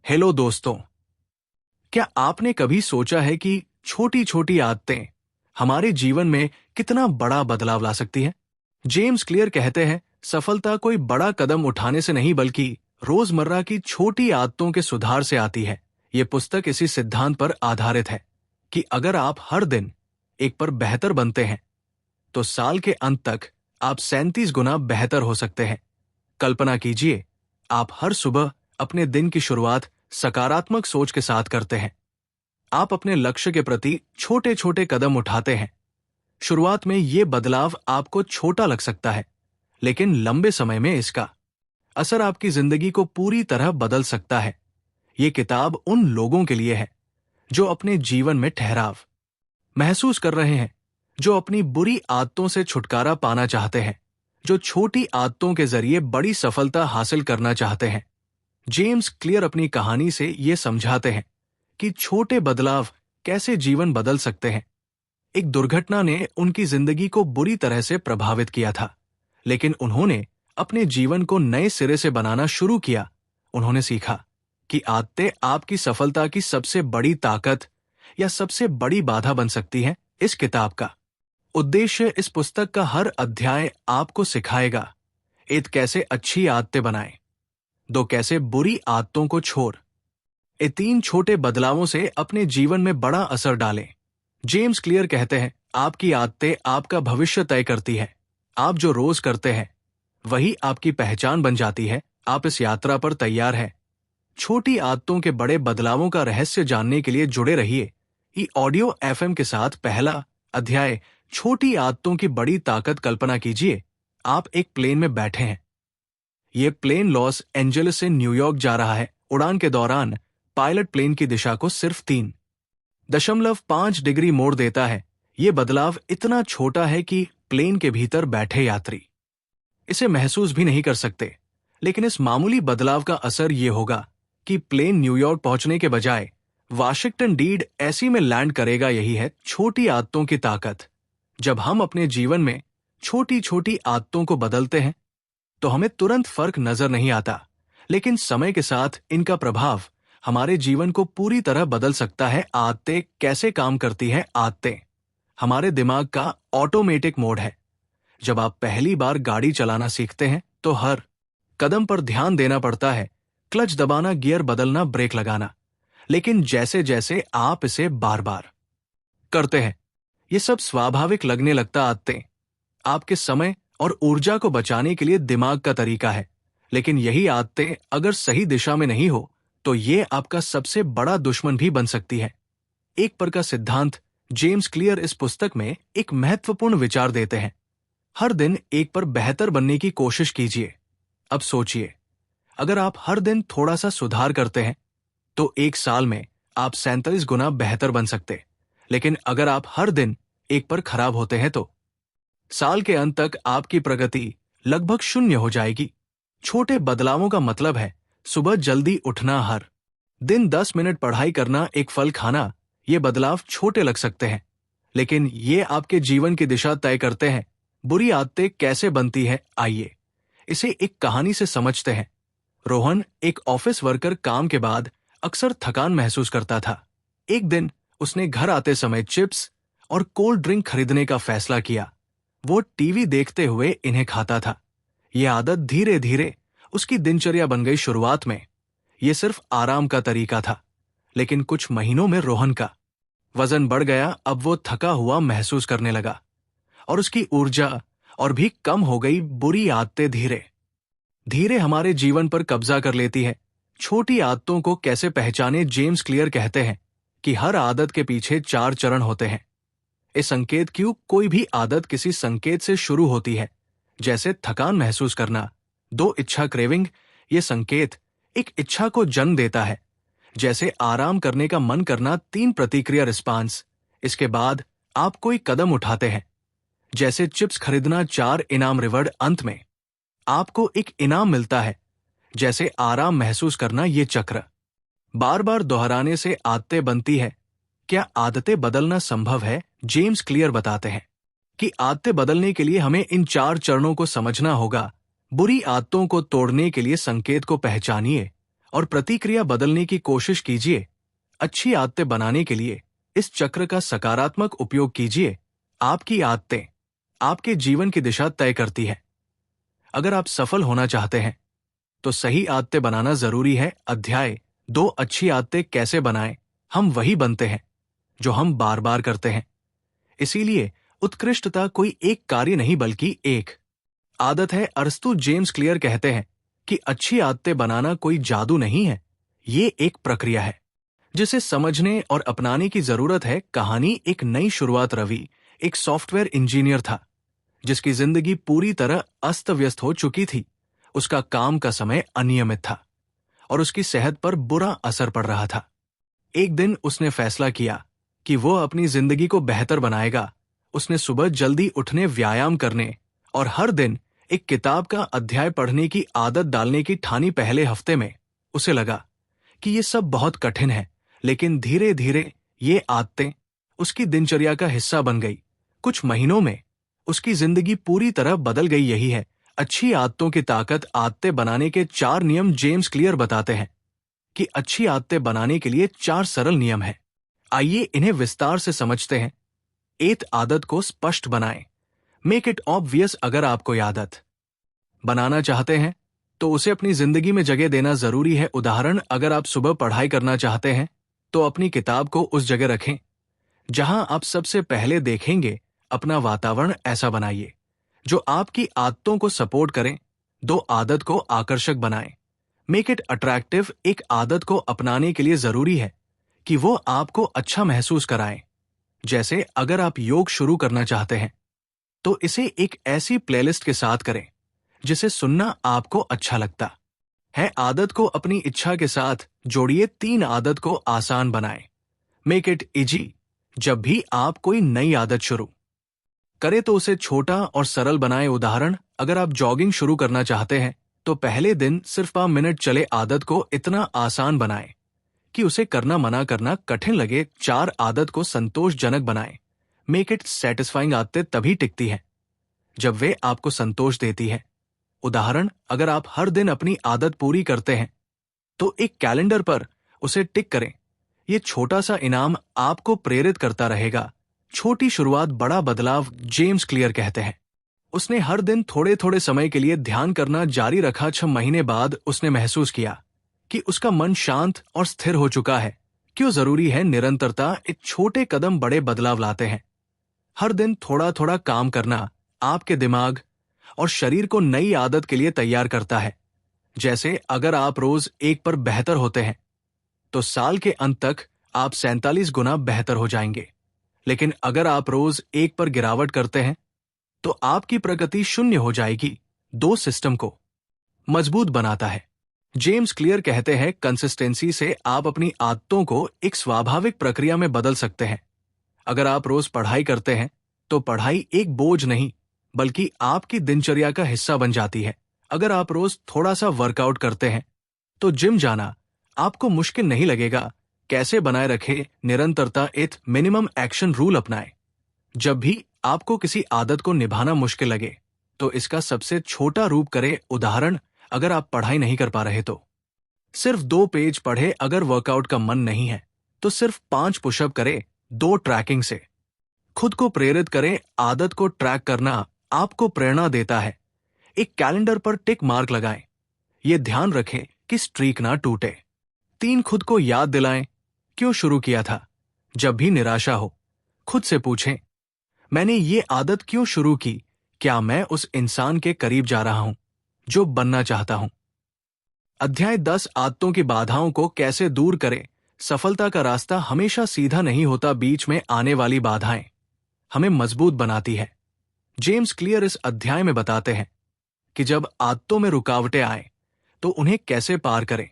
Hello दोस्तों, क्या आपने कभी सोचा है कि छोटी छोटी आदतें हमारे जीवन में कितना बड़ा बदलाव ला सकती हैं? जेम्स क्लियर कहते हैं, सफलता कोई बड़ा कदम उठाने से नहीं बल्कि रोजमर्रा की छोटी आदतों के सुधार से आती है। ये पुस्तक इसी सिद्धांत पर आधारित है कि अगर आप हर दिन एक पर बेहतर बनते हैं तो साल के अंत तक आप 37 गुना बेहतर हो सकते हैं। कल्पना कीजिए, आप हर सुबह अपने दिन की शुरुआत सकारात्मक सोच के साथ करते हैं। आप अपने लक्ष्य के प्रति छोटे छोटे कदम उठाते हैं। शुरुआत में ये बदलाव आपको छोटा लग सकता है, लेकिन लंबे समय में इसका असर आपकी जिंदगी को पूरी तरह बदल सकता है। ये किताब उन लोगों के लिए है जो अपने जीवन में ठहराव महसूस कर रहे हैं, जो अपनी बुरी आदतों से छुटकारा पाना चाहते हैं, जो छोटी आदतों के जरिए बड़ी सफलता हासिल करना चाहते हैं। जेम्स क्लियर अपनी कहानी से ये समझाते हैं कि छोटे बदलाव कैसे जीवन बदल सकते हैं। एक दुर्घटना ने उनकी जिंदगी को बुरी तरह से प्रभावित किया था, लेकिन उन्होंने अपने जीवन को नए सिरे से बनाना शुरू किया। उन्होंने सीखा कि आदतें आपकी सफलता की सबसे बड़ी ताकत या सबसे बड़ी बाधा बन सकती हैं। इस किताब का उद्देश्य, इस पुस्तक का हर अध्याय आपको सिखाएगा एक कैसे अच्छी आदतें बनाएं, दो कैसे बुरी आदतों को छोड़, ये 3 छोटे बदलावों से अपने जीवन में बड़ा असर डालें। जेम्स क्लियर कहते हैं, आपकी आदतें आपका भविष्य तय करती है। आप जो रोज करते हैं वही आपकी पहचान बन जाती है। आप इस यात्रा पर तैयार हैं? छोटी आदतों के बड़े बदलावों का रहस्य जानने के लिए जुड़े रहिए ई ऑडियो FM के साथ। पहला अध्याय, छोटी आदतों की बड़ी ताकत। कल्पना कीजिए, आप एक प्लेन में बैठे हैं। ये प्लेन लॉस एंजलिस से न्यूयॉर्क जा रहा है। उड़ान के दौरान पायलट प्लेन की दिशा को सिर्फ 3.5 डिग्री मोड़ देता है। ये बदलाव इतना छोटा है कि प्लेन के भीतर बैठे यात्री इसे महसूस भी नहीं कर सकते, लेकिन इस मामूली बदलाव का असर ये होगा कि प्लेन न्यूयॉर्क पहुंचने के बजाय वाशिंगटन DC में लैंड करेगा। यही है छोटी आदतों की ताकत। जब हम अपने जीवन में छोटी छोटी आदतों को बदलते हैं तो हमें तुरंत फर्क नजर नहीं आता, लेकिन समय के साथ इनका प्रभाव हमारे जीवन को पूरी तरह बदल सकता है। आदतें कैसे काम करती हैं? आदतें हमारे दिमाग का ऑटोमेटिक मोड है। जब आप पहली बार गाड़ी चलाना सीखते हैं तो हर कदम पर ध्यान देना पड़ता है, क्लच दबाना, गियर बदलना, ब्रेक लगाना। लेकिन जैसे जैसे आप इसे बार बार करते हैं, ये सब स्वाभाविक लगने लगता। आदतें आपके समय और ऊर्जा को बचाने के लिए दिमाग का तरीका है, लेकिन यही आदतें अगर सही दिशा में नहीं हो तो ये आपका सबसे बड़ा दुश्मन भी बन सकती है। एक पर का सिद्धांत, जेम्स क्लियर इस पुस्तक में एक महत्वपूर्ण विचार देते हैं। हर दिन एक पर बेहतर बनने की कोशिश कीजिए। अब सोचिए, अगर आप हर दिन थोड़ा सा सुधार करते हैं तो एक साल में आप 37 गुना बेहतर बन सकते। लेकिन अगर आप हर दिन एक पर खराब होते हैं तो साल के अंत तक आपकी प्रगति लगभग 0 हो जाएगी। छोटे बदलावों का मतलब है सुबह जल्दी उठना, हर दिन 10 मिनट पढ़ाई करना, एक फल खाना। ये बदलाव छोटे लग सकते हैं, लेकिन ये आपके जीवन की दिशा तय करते हैं। बुरी आदतें कैसे बनती हैं? आइए इसे एक कहानी से समझते हैं। रोहन, एक ऑफिस वर्कर, काम के बाद अक्सर थकान महसूस करता था। एक दिन उसने घर आते समय चिप्स और कोल्ड ड्रिंक खरीदने का फैसला किया। वो टीवी देखते हुए इन्हें खाता था। यह आदत धीरे धीरे उसकी दिनचर्या बन गई। शुरुआत में यह सिर्फ आराम का तरीका था, लेकिन कुछ महीनों में रोहन का वजन बढ़ गया। अब वो थका हुआ महसूस करने लगा और उसकी ऊर्जा और भी कम हो गई। बुरी आदतें धीरे धीरे हमारे जीवन पर कब्जा कर लेती है। छोटी आदतों को कैसे पहचाने? जेम्स क्लियर कहते हैं कि हर आदत के पीछे 4 चरण होते हैं। इस संकेत क्यों? कोई भी आदत किसी संकेत से शुरू होती है, जैसे थकान महसूस करना। 2 इच्छा, क्रेविंग। ये संकेत एक इच्छा को जन्म देता है, जैसे आराम करने का मन करना। 3 प्रतिक्रिया, रिस्पांस। इसके बाद आप कोई कदम उठाते हैं, जैसे चिप्स खरीदना। 4 इनाम, रिवॉर्ड। अंत में आपको एक इनाम मिलता है, जैसे आराम महसूस करना। ये चक्र बार बार दोहराने से आदतें बनती है। क्या आदतें बदलना संभव है? जेम्स क्लियर बताते हैं कि आदतें बदलने के लिए हमें इन 4 चरणों को समझना होगा। बुरी आदतों को तोड़ने के लिए संकेत को पहचानिए और प्रतिक्रिया बदलने की कोशिश कीजिए। अच्छी आदतें बनाने के लिए इस चक्र का सकारात्मक उपयोग कीजिए। आपकी आदतें आपके जीवन की दिशा तय करती है। अगर आप सफल होना चाहते हैं तो सही आदतें बनाना जरूरी है। अध्याय 2, अच्छी आदतें कैसे बनाएं। हम वही बनते हैं जो हम बार बार करते हैं। इसीलिए उत्कृष्टता कोई एक कार्य नहीं बल्कि एक आदत है। अरस्तु जेम्स क्लियर कहते हैं कि अच्छी आदतें बनाना कोई जादू नहीं है, ये एक प्रक्रिया है जिसे समझने और अपनाने की जरूरत है। कहानी एक नई शुरुआत। रवि एक सॉफ्टवेयर इंजीनियर था जिसकी जिंदगी पूरी तरह अस्त व्यस्त हो चुकी थी। उसका काम का समय अनियमित था और उसकी सेहत पर बुरा असर पड़ रहा था। एक दिन उसने फैसला किया कि वो अपनी जिंदगी को बेहतर बनाएगा। उसने सुबह जल्दी उठने, व्यायाम करने और हर दिन एक किताब का अध्याय पढ़ने की आदत डालने की ठानी। पहले हफ्ते में उसे लगा कि ये सब बहुत कठिन है, लेकिन धीरे धीरे ये आदतें उसकी दिनचर्या का हिस्सा बन गई। कुछ महीनों में उसकी जिंदगी पूरी तरह बदल गई। यही है अच्छी आदतों की ताकत। आदतें बनाने के 4 नियम जेम्स क्लियर बताते हैं कि अच्छी आदतें बनाने के लिए 4 सरल नियम हैं। आइए इन्हें विस्तार से समझते हैं। एक, आदत को स्पष्ट बनाएं। Make it obvious. अगर आप कोई आदत बनाना चाहते हैं तो उसे अपनी जिंदगी में जगह देना जरूरी है। उदाहरण, अगर आप सुबह पढ़ाई करना चाहते हैं तो अपनी किताब को उस जगह रखें जहां आप सबसे पहले देखेंगे। अपना वातावरण ऐसा बनाइए जो आपकी आदतों को सपोर्ट करें। 2, आदत को आकर्षक बनाएं। Make it attractive. एक आदत को अपनाने के लिए जरूरी है कि वो आपको अच्छा महसूस कराए। जैसे अगर आप योग शुरू करना चाहते हैं तो इसे एक ऐसी प्लेलिस्ट के साथ करें जिसे सुनना आपको अच्छा लगता है। आदत को अपनी इच्छा के साथ जोड़िए। 3, आदत को आसान बनाएं। Make it easy. जब भी आप कोई नई आदत शुरू करें तो उसे छोटा और सरल बनाएं। उदाहरण, अगर आप जॉगिंग शुरू करना चाहते हैं तो पहले दिन सिर्फ 5 मिनट चले। आदत को इतना आसान बनाएं कि उसे करना मना करना कठिन लगे। 4, आदत को संतोषजनक बनाएं। Make it satisfying. आदतें तभी टिकती हैं जब वे आपको संतोष देती है। उदाहरण, अगर आप हर दिन अपनी आदत पूरी करते हैं तो एक कैलेंडर पर उसे टिक करें। ये छोटा सा इनाम आपको प्रेरित करता रहेगा। छोटी शुरुआत, बड़ा बदलाव। जेम्स क्लियर कहते हैं उसने हर दिन थोड़े थोड़े समय के लिए ध्यान करना जारी रखा। 6 महीने बाद उसने महसूस किया कि उसका मन शांत और स्थिर हो चुका है। क्यों जरूरी है निरंतरता? एक छोटे कदम बड़े बदलाव लाते हैं। हर दिन थोड़ा थोड़ा काम करना आपके दिमाग और शरीर को नई आदत के लिए तैयार करता है। जैसे अगर आप रोज 1 पर बेहतर होते हैं तो साल के अंत तक आप 47 गुना बेहतर हो जाएंगे। लेकिन अगर आप रोज 1 पर गिरावट करते हैं तो आपकी प्रगति 0 हो जाएगी। 2, सिस्टम को मजबूत बनाता है। जेम्स क्लियर कहते हैं कंसिस्टेंसी से आप अपनी आदतों को एक स्वाभाविक प्रक्रिया में बदल सकते हैं। अगर आप रोज पढ़ाई करते हैं तो पढ़ाई एक बोझ नहीं बल्कि आपकी दिनचर्या का हिस्सा बन जाती है। अगर आप रोज थोड़ा सा वर्कआउट करते हैं तो जिम जाना आपको मुश्किल नहीं लगेगा। कैसे बनाए रखें निरंतरता? एक मिनिमम एक्शन रूल अपनाएं। जब भी आपको किसी आदत को निभाना मुश्किल लगे तो इसका सबसे छोटा रूप करें। उदाहरण, अगर आप पढ़ाई नहीं कर पा रहे तो सिर्फ 2 पेज पढ़े। अगर वर्कआउट का मन नहीं है तो सिर्फ 5 पुशअप करें। 2, ट्रैकिंग से खुद को प्रेरित करें। आदत को ट्रैक करना आपको प्रेरणा देता है। एक कैलेंडर पर टिक मार्क लगाएं। ये ध्यान रखें कि स्ट्रीक ना टूटे। 3, खुद को याद दिलाएं क्यों शुरू किया था। जब भी निराशा हो खुद से पूछें, मैंने ये आदत क्यों शुरू की? क्या मैं उस इंसान के करीब जा रहा हूं जो बनना चाहता हूं? अध्याय 10, आदतों की बाधाओं को कैसे दूर करें। सफलता का रास्ता हमेशा सीधा नहीं होता। बीच में आने वाली बाधाएं हमें मजबूत बनाती है। जेम्स क्लियर इस अध्याय में बताते हैं कि जब आदतों में रुकावटें आए तो उन्हें कैसे पार करें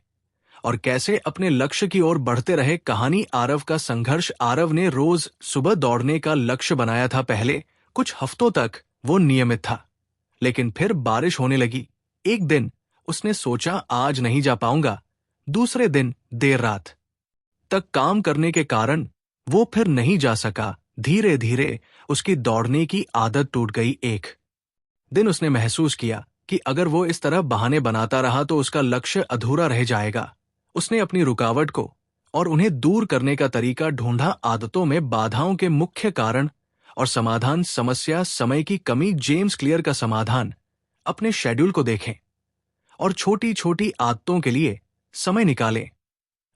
और कैसे अपने लक्ष्य की ओर बढ़ते रहे। कहानी आरव का संघर्ष। आरव ने रोज सुबह दौड़ने का लक्ष्य बनाया था। पहले कुछ हफ्तों तक वो नियमित था, लेकिन फिर बारिश होने लगी। एक दिन उसने सोचा आज नहीं जा पाऊंगा। दूसरे दिन देर रात तक काम करने के कारण वो फिर नहीं जा सका। धीरे धीरे उसकी दौड़ने की आदत टूट गई। एक दिन उसने महसूस किया कि अगर वो इस तरह बहाने बनाता रहा तो उसका लक्ष्य अधूरा रह जाएगा। उसने अपनी रुकावट को और उन्हें दूर करने का तरीका ढूंढा। आदतों में बाधाओं के मुख्य कारण और समाधान। समस्या समय की कमी। जेम्स क्लियर का समाधान: अपने शेड्यूल को देखें और छोटी छोटी आदतों के लिए समय निकालें।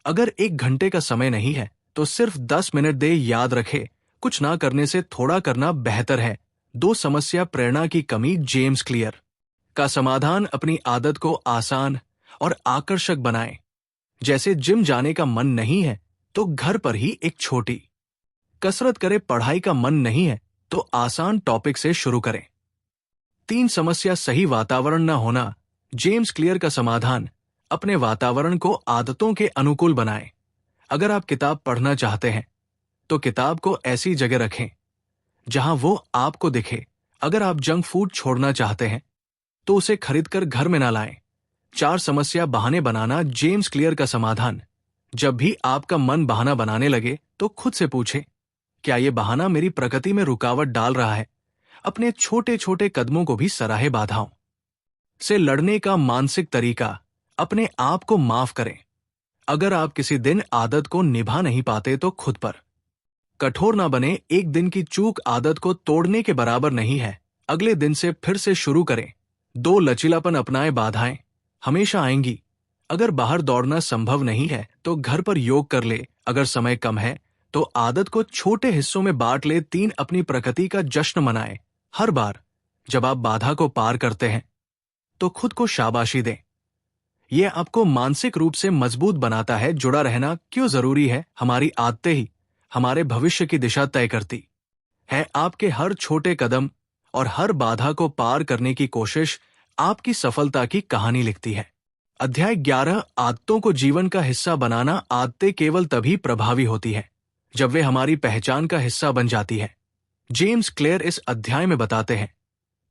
अगर 1 घंटे का समय नहीं है तो सिर्फ 10 मिनट दे। याद रखें, कुछ ना करने से थोड़ा करना बेहतर है। 2 समस्या प्रेरणा की कमी। जेम्स क्लियर का समाधान: अपनी आदत को आसान और आकर्षक बनाएं। जैसे जिम जाने का मन नहीं है तो घर पर ही एक छोटी कसरत करें। पढ़ाई का मन नहीं है तो आसान टॉपिक से शुरू करें। 3 समस्या सही वातावरण न होना। जेम्स क्लियर का समाधान: अपने वातावरण को आदतों के अनुकूल बनाएं। अगर आप किताब पढ़ना चाहते हैं तो किताब को ऐसी जगह रखें जहां वो आपको दिखे। अगर आप जंक फूड छोड़ना चाहते हैं तो उसे खरीदकर घर में ना लाएं। 4 समस्या बहाने बनाना। जेम्स क्लियर का समाधान: जब भी आपका मन बहाना बनाने लगे तो खुद से पूछें, क्या ये बहाना मेरी प्रगति में रुकावट डाल रहा है? अपने छोटे छोटे कदमों को भी सराहे। बाधाओं से लड़ने का मानसिक तरीका: अपने आप को माफ करें। अगर आप किसी दिन आदत को निभा नहीं पाते तो खुद पर कठोर ना बने। एक दिन की चूक आदत को तोड़ने के बराबर नहीं है। अगले दिन से फिर से शुरू करें। 2 लचीलापन अपनाएं। बाधाएं हमेशा आएंगी। अगर बाहर दौड़ना संभव नहीं है तो घर पर योग कर ले। अगर समय कम है तो आदत को छोटे हिस्सों में बांट ले। 3 अपनी प्रगति का जश्न मनाएं। हर बार जब आप बाधा को पार करते हैं तो खुद को शाबाशी दें। यह आपको मानसिक रूप से मजबूत बनाता है। जुड़ा रहना क्यों जरूरी है? हमारी आदतें ही हमारे भविष्य की दिशा तय करती है। आपके हर छोटे कदम और हर बाधा को पार करने की कोशिश आपकी सफलता की कहानी लिखती है। अध्याय 11: आदतों को जीवन का हिस्सा बनाना। आदतें केवल तभी प्रभावी होती है जब वे हमारी पहचान का हिस्सा बन जाती है। जेम्स क्लियर इस अध्याय में बताते हैं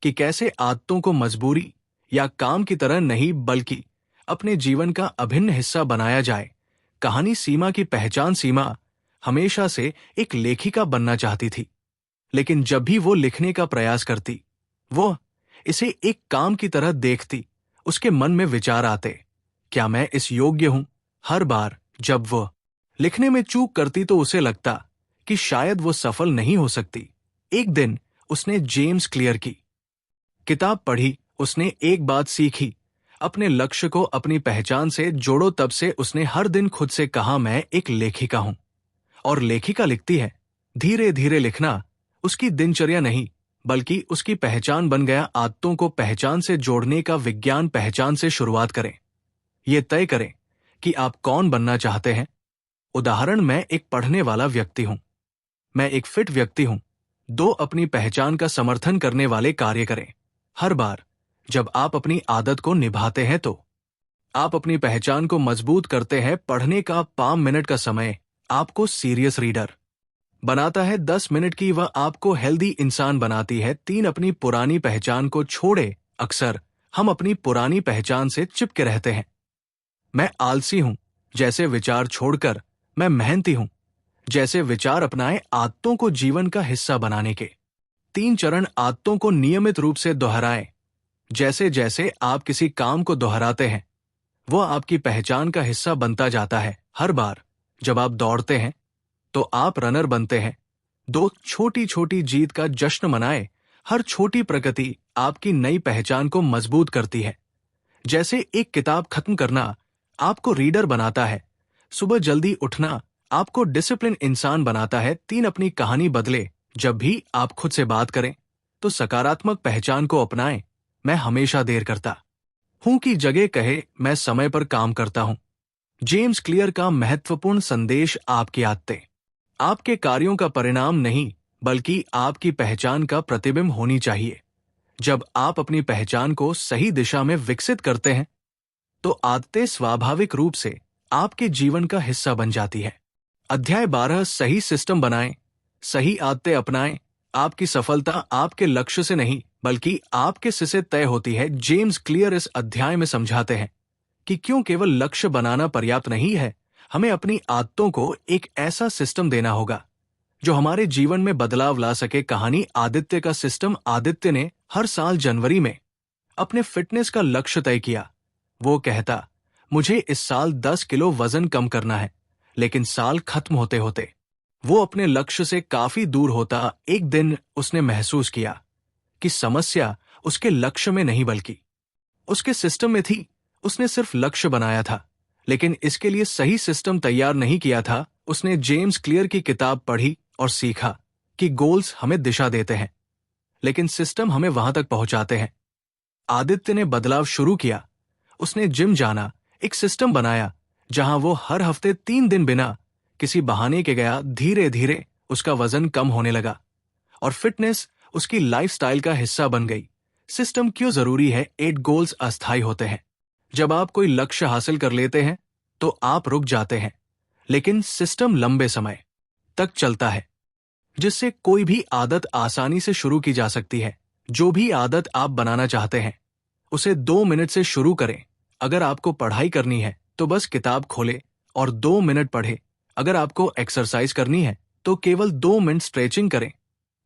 कि कैसे आदतों को मजबूरी या काम की तरह नहीं बल्कि अपने जीवन का अभिन्न हिस्सा बनाया जाए। कहानी सीमा की पहचान: सीमा हमेशा से एक लेखिका बनना चाहती थी, लेकिन जब भी वो लिखने का प्रयास करती, वो इसे एक काम की तरह देखती। उसके मन में विचार आते, क्या मैं इस योग्य हूं? हर बार जब वो लिखने में चूक करती तो उसे लगता कि शायद वो सफल नहीं हो सकती। एक दिन उसने जेम्स क्लियर की किताब पढ़ी। उसने एक बात सीखी, अपने लक्ष्य को अपनी पहचान से जोड़ो। तब से उसने हर दिन खुद से कहा, मैं एक लेखिका हूं। और लेखिका लिखती है। धीरे धीरे लिखना उसकी दिनचर्या नहीं बल्कि उसकी पहचान बन गया। आदतों को पहचान से जोड़ने का विज्ञान: पहचान से शुरुआत करें। ये तय करें कि आप कौन बनना चाहते हैं। उदाहरण: मैं एक पढ़ने वाला व्यक्ति हूं। मैं एक फिट व्यक्ति हूं। 2 अपनी पहचान का समर्थन करने वाले कार्य करें। हर बार जब आप अपनी आदत को निभाते हैं तो आप अपनी पहचान को मजबूत करते हैं। पढ़ने का 5 मिनट का समय आपको सीरियस रीडर बनाता है। 10 मिनट की वह आपको हेल्दी इंसान बनाती है। 3 अपनी पुरानी पहचान को छोड़े। अक्सर हम अपनी पुरानी पहचान से चिपके रहते हैं। मैं आलसी हूं जैसे विचार छोड़कर मैं मेहनती हूं जैसे विचार अपनाएं। आदतों को जीवन का हिस्सा बनाने के 3 चरण: आदतों को नियमित रूप से दोहराएं। जैसे जैसे आप किसी काम को दोहराते हैं वह आपकी पहचान का हिस्सा बनता जाता है। हर बार जब आप दौड़ते हैं तो आप रनर बनते हैं। 2 छोटी छोटी जीत का जश्न मनाएं। हर छोटी प्रगति आपकी नई पहचान को मजबूत करती है। जैसे एक किताब खत्म करना आपको रीडर बनाता है। सुबह जल्दी उठना आपको डिसिप्लिन इंसान बनाता है। 3 अपनी कहानी बदले। जब भी आप खुद से बात करें तो सकारात्मक पहचान को अपनाएं। मैं हमेशा देर करता हूं की जगह कहे, मैं समय पर काम करता हूं। जेम्स क्लियर का महत्वपूर्ण संदेश: आपकी आदतें आपके कार्यों का परिणाम नहीं बल्कि आपकी पहचान का प्रतिबिंब होनी चाहिए। जब आप अपनी पहचान को सही दिशा में विकसित करते हैं तो आदतें स्वाभाविक रूप से आपके जीवन का हिस्सा बन जाती है। अध्याय 12: सही सिस्टम बनाएं, सही आदतें अपनाएं। आपकी सफलता आपके लक्ष्य से नहीं बल्कि आपके से तय होती है। जेम्स क्लियर इस अध्याय में समझाते हैं कि क्यों केवल लक्ष्य बनाना पर्याप्त नहीं है, हमें अपनी आदतों को एक ऐसा सिस्टम देना होगा जो हमारे जीवन में बदलाव ला सके। कहानी आदित्य का सिस्टम: आदित्य ने हर साल जनवरी में अपने फिटनेस का लक्ष्य तय किया। वो कहता, मुझे इस साल 10 किलो वजन कम करना है, लेकिन साल खत्म होते होते वो अपने लक्ष्य से काफी दूर होता। एक दिन उसने महसूस किया कि समस्या उसके लक्ष्य में नहीं बल्कि उसके सिस्टम में थी। उसने सिर्फ लक्ष्य बनाया था, लेकिन इसके लिए सही सिस्टम तैयार नहीं किया था। उसने जेम्स क्लियर की किताब पढ़ी और सीखा कि गोल्स हमें दिशा देते हैं, लेकिन सिस्टम हमें वहां तक पहुंचाते हैं। आदित्य ने बदलाव शुरू किया। उसने जिम जाना, एक सिस्टम बनाया जहां वो हर हफ्ते 3 दिन बिना किसी बहाने के गया। धीरे धीरे उसका वजन कम होने लगा और फिटनेस उसकी लाइफस्टाइल का हिस्सा बन गई। सिस्टम क्यों जरूरी है? 8 गोल्स अस्थायी होते हैं। जब आप कोई लक्ष्य हासिल कर लेते हैं तो आप रुक जाते हैं, लेकिन सिस्टम लंबे समय तक चलता है, जिससे कोई भी आदत आसानी से शुरू की जा सकती है। जो भी आदत आप बनाना चाहते हैं उसे 2 मिनट से शुरू करें। अगर आपको पढ़ाई करनी है तो बस किताब खोले और 2 मिनट पढ़े। अगर आपको एक्सरसाइज करनी है तो केवल 2 मिनट स्ट्रेचिंग करें।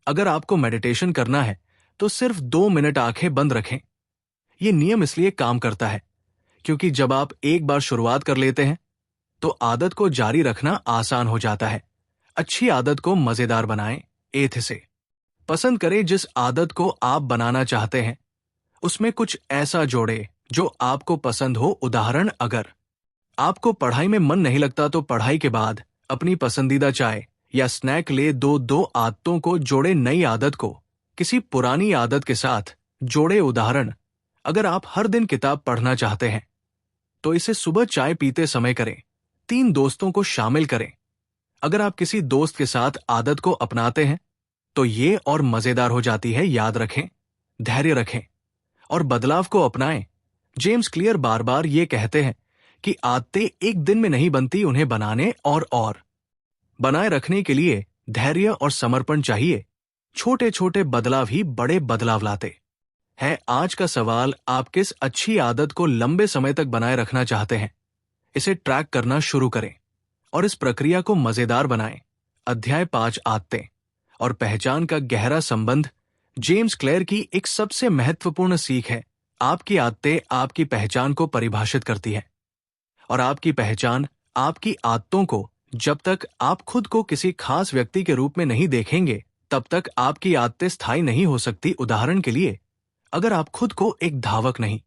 अगर आपको मेडिटेशन करना है तो सिर्फ 2 मिनट आंखें बंद रखें। ये नियम इसलिए काम करता है क्योंकि जब आप एक बार शुरुआत कर लेते हैं तो आदत को जारी रखना आसान हो जाता है। अच्छी आदत को मजेदार बनाएं। एथ से पसंद करें जिस आदत को आप बनाना चाहते हैं उसमें कुछ ऐसा जोड़े जो आपको पसंद हो। उदाहरण, अगर आपको पढ़ाई में मन नहीं लगता तो पढ़ाई के बाद अपनी पसंदीदा चाय या स्नैक ले। दो आदतों को जोड़े। नई आदत को किसी पुरानी आदत के साथ जोड़े। उदाहरण, अगर आप हर दिन किताब पढ़ना चाहते हैं तो इसे सुबह चाय पीते समय करें। 3 दोस्तों को शामिल करें। अगर आप किसी दोस्त के साथ आदत को अपनाते हैं तो ये और मजेदार हो जाती है। याद रखें, धैर्य रखें और बदलाव को अपनाएं। जेम्स क्लियर बार बार ये कहते हैं कि आदतें एक दिन में नहीं बनती, उन्हें बनाने और बनाए रखने के लिए धैर्य और समर्पण चाहिए। छोटे छोटे बदलाव ही बड़े बदलाव लाते हैं। आज का सवाल, आप किस अच्छी आदत को लंबे समय तक बनाए रखना चाहते हैं? इसे ट्रैक करना शुरू करें और इस प्रक्रिया को मजेदार बनाएं। अध्याय 5, आदतें और पहचान का गहरा संबंध। जेम्स क्लियर की एक सबसे महत्वपूर्ण सीख है, आपकी आदतें आपकी पहचान को परिभाषित करती हैं और आपकी पहचान आपकी आदतों को। जब तक आप खुद को किसी खास व्यक्ति के रूप में नहीं देखेंगे तब तक आपकी आदतें स्थायी नहीं हो सकती। उदाहरण के लिए, अगर आप खुद को एक धावक नहीं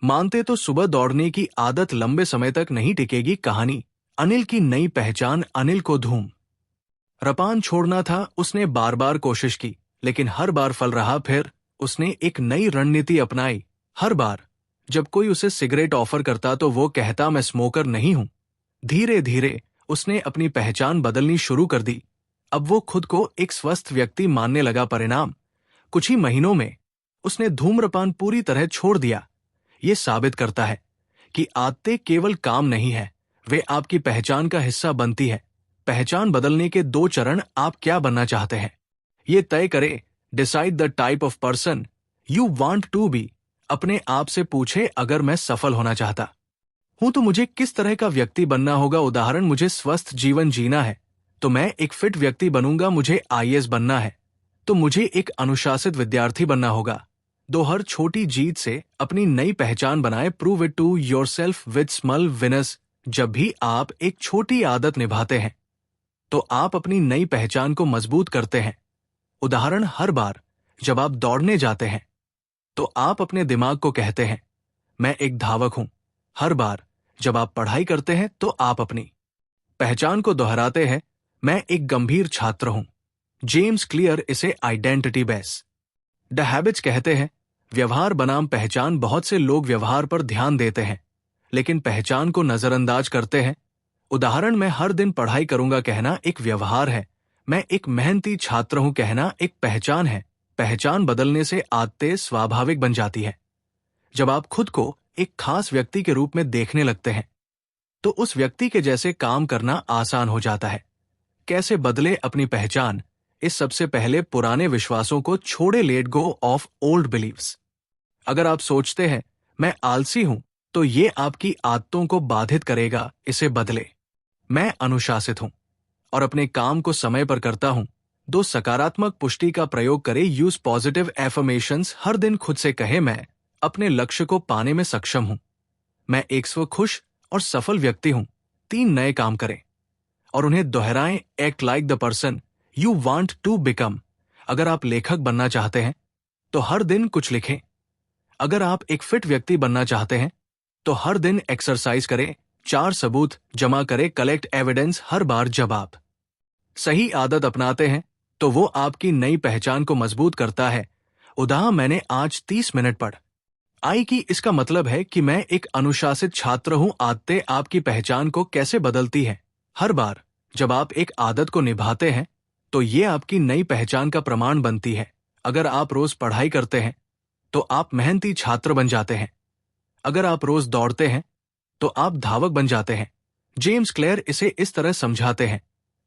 मानते तो सुबह दौड़ने की आदत लंबे समय तक नहीं टिकेगी। कहानी, अनिल की नई पहचान। अनिल को धूम रपान छोड़ना था। उसने बार बार कोशिश की लेकिन हर बार फल रहा। फिर उसने एक नई रणनीति अपनाई। हर बार जब कोई उसे सिगरेट ऑफर करता तो वो कहता, मैं स्मोकर नहीं हूं। धीरे धीरे उसने अपनी पहचान बदलनी शुरू कर दी। अब वो खुद को एक स्वस्थ व्यक्ति मानने लगा। परिणाम, कुछ ही महीनों में उसने धूम्रपान पूरी तरह छोड़ दिया। ये साबित करता है कि आदतें केवल काम नहीं है, वे आपकी पहचान का हिस्सा बनती है। पहचान बदलने के 2 चरण। आप क्या बनना चाहते हैं ये तय करें। Decide the type of person you want to be. अपने आप से पूछे, अगर मैं सफल होना चाहता हूं तो मुझे किस तरह का व्यक्ति बनना होगा? उदाहरण, मुझे स्वस्थ जीवन जीना है तो मैं एक फिट व्यक्ति बनूंगा। मुझे आईएएस बनना है तो मुझे एक अनुशासित विद्यार्थी बनना होगा। हर छोटी जीत से अपनी नई पहचान बनाए। Prove it to yourself with small winners. जब भी आप एक छोटी आदत निभाते हैं तो आप अपनी नई पहचान को मजबूत करते हैं। उदाहरण, हर बार जब आप दौड़ने जाते हैं तो आप अपने दिमाग को कहते हैं, मैं एक धावक हूं। हर बार जब आप पढ़ाई करते हैं तो आप अपनी पहचान को दोहराते हैं, मैं एक गंभीर छात्र हूं। जेम्स क्लियर इसे आइडेंटिटी बेस द हैबिट्स कहते हैं। व्यवहार बनाम पहचान। बहुत से लोग व्यवहार पर ध्यान देते हैं लेकिन पहचान को नजरअंदाज करते हैं। उदाहरण, मैं हर दिन पढ़ाई करूंगा कहना एक व्यवहार है। मैं एक मेहनती छात्र हूं कहना एक पहचान है। पहचान बदलने से आदतें स्वाभाविक बन जाती है। जब आप खुद को एक खास व्यक्ति के रूप में देखने लगते हैं तो उस व्यक्ति के जैसे काम करना आसान हो जाता है। कैसे बदले अपनी पहचान? इस सबसे पहले पुराने विश्वासों को छोड़े। Let go of old believes. अगर आप सोचते हैं मैं आलसी हूं तो ये आपकी आदतों को बाधित करेगा। इसे बदले, मैं अनुशासित हूं और अपने काम को समय पर करता हूं। 2 सकारात्मक पुष्टि का प्रयोग करें। Use positive affirmations. हर दिन खुद से कहे, मैं अपने लक्ष्य को पाने में सक्षम हूं। मैं एक स्व खुश और सफल व्यक्ति हूं, 3 नए काम करें और उन्हें दोहराएं। Act like the person you want to become. अगर आप लेखक बनना चाहते हैं तो हर दिन कुछ लिखें। अगर आप एक फिट व्यक्ति बनना चाहते हैं तो हर दिन एक्सरसाइज करें। 4 सबूत जमा करें। कलेक्ट एविडेंस हर बार जब आप सही आदत अपनाते हैं तो वो आपकी नई पहचान को मजबूत करता है। उदाहरण मैंने आज 30 मिनट पढ़ आई की। इसका मतलब है कि मैं एक अनुशासित छात्र हूं। आदतें आपकी पहचान को कैसे बदलती हैं। हर बार जब आप एक आदत को निभाते हैं तो ये आपकी नई पहचान का प्रमाण बनती है। अगर आप रोज पढ़ाई करते हैं तो आप मेहनती छात्र बन जाते हैं। अगर आप रोज दौड़ते हैं तो आप धावक बन जाते हैं। जेम्स क्लियर इसे इस तरह समझाते हैं,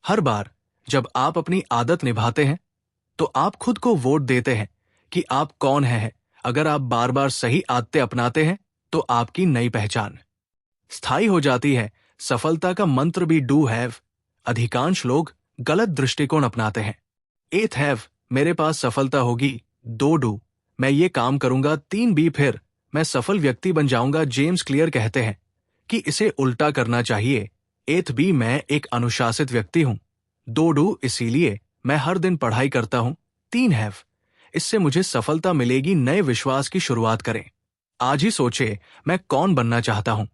हर बार जब आप अपनी आदत निभाते हैं तो आप खुद को वोट देते हैं कि आप कौन हैं। अगर आप बार बार सही आदतें अपनाते हैं तो आपकी नई पहचान स्थायी हो जाती है। सफलता का मंत्र भी डू हैव। अधिकांश लोग गलत दृष्टिकोण अपनाते हैं। 8 हैव, मेरे पास सफलता होगी। 2 डू, मैं ये काम करूंगा। 3 बी, फिर मैं सफल व्यक्ति बन जाऊंगा। जेम्स क्लियर कहते हैं कि इसे उल्टा करना चाहिए। 8 बी, मैं एक अनुशासित व्यक्ति हूं। 2 डू, इसीलिए मैं हर दिन पढ़ाई करता हूं। 3 हैव, इससे मुझे सफलता मिलेगी। नए विश्वास की शुरुआत करें। आज ही सोचे मैं कौन बनना चाहता हूं।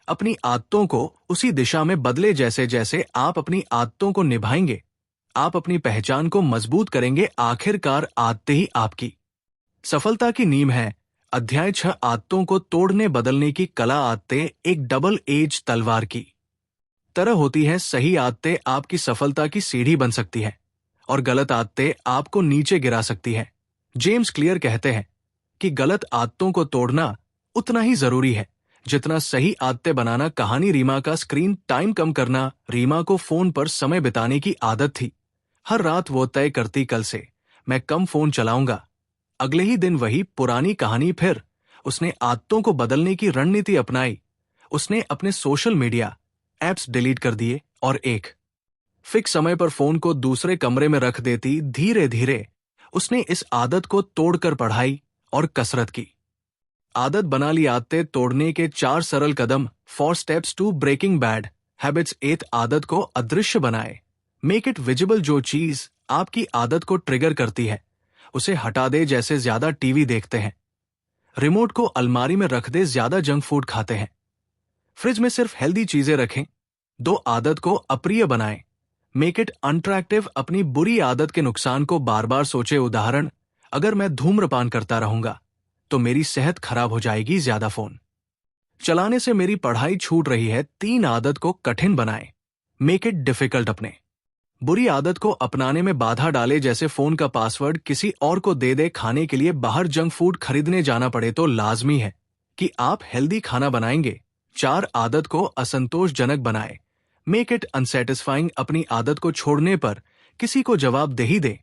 अपनी आदतों को उसी दिशा में बदले। जैसे जैसे आप अपनी आदतों को निभाएंगे आप अपनी पहचान को मजबूत करेंगे। आखिरकार आदतें ही आपकी सफलता की नींव है। अध्याय 6, आदतों को तोड़ने बदलने की कला। आदतें एक डबल एज तलवार की तरह होती हैं। सही आदतें आपकी सफलता की सीढ़ी बन सकती हैं और गलत आदतें आपको नीचे गिरा सकती हैं। जेम्स क्लियर कहते हैं कि गलत आदतों को तोड़ना उतना ही जरूरी है जितना सही आदतें बनाना। कहानी रीमा का स्क्रीन टाइम कम करना। रीमा को फोन पर समय बिताने की आदत थी। हर रात वो तय करती, कल से मैं कम फोन चलाऊंगा। अगले ही दिन वही पुरानी कहानी फिर। उसने आदतों को बदलने की रणनीति अपनाई। उसने अपने सोशल मीडिया ऐप्स डिलीट कर दिए और एक फिक्स समय पर फोन को दूसरे कमरे में रख देती। धीरे धीरे उसने इस आदत को तोड़कर पढ़ाई और कसरत की। आदत बना ली। आदतें तोड़ने के 4 सरल कदम। 4 steps to breaking bad habits. 8 आदत को अदृश्य बनाए। Make it visible. जो चीज आपकी आदत को ट्रिगर करती है उसे हटा दे। जैसे ज्यादा टीवी देखते हैं, रिमोट को अलमारी में रख दे। ज्यादा जंक फूड खाते हैं, फ्रिज में सिर्फ हेल्दी चीजें रखें। 2 आदत को अप्रिय बनाएं। Make it unattractive. अपनी बुरी आदत के नुकसान को बार बार सोचे। उदाहरण, अगर मैं धूम्रपान करता रहूंगा तो मेरी सेहत खराब हो जाएगी। ज्यादा फोन चलाने से मेरी पढ़ाई छूट रही है। 3 आदत को कठिन बनाएं। Make it difficult. अपने बुरी आदत को अपनाने में बाधा डाले। जैसे फोन का पासवर्ड किसी और को दे दे। खाने के लिए बाहर जंक फूड खरीदने जाना पड़े तो लाजमी है कि आप हेल्दी खाना बनाएंगे। 4 आदत को असंतोषजनक बनाए। Make it unsatisfying. अपनी आदत को छोड़ने पर किसी को जवाबदेही दे।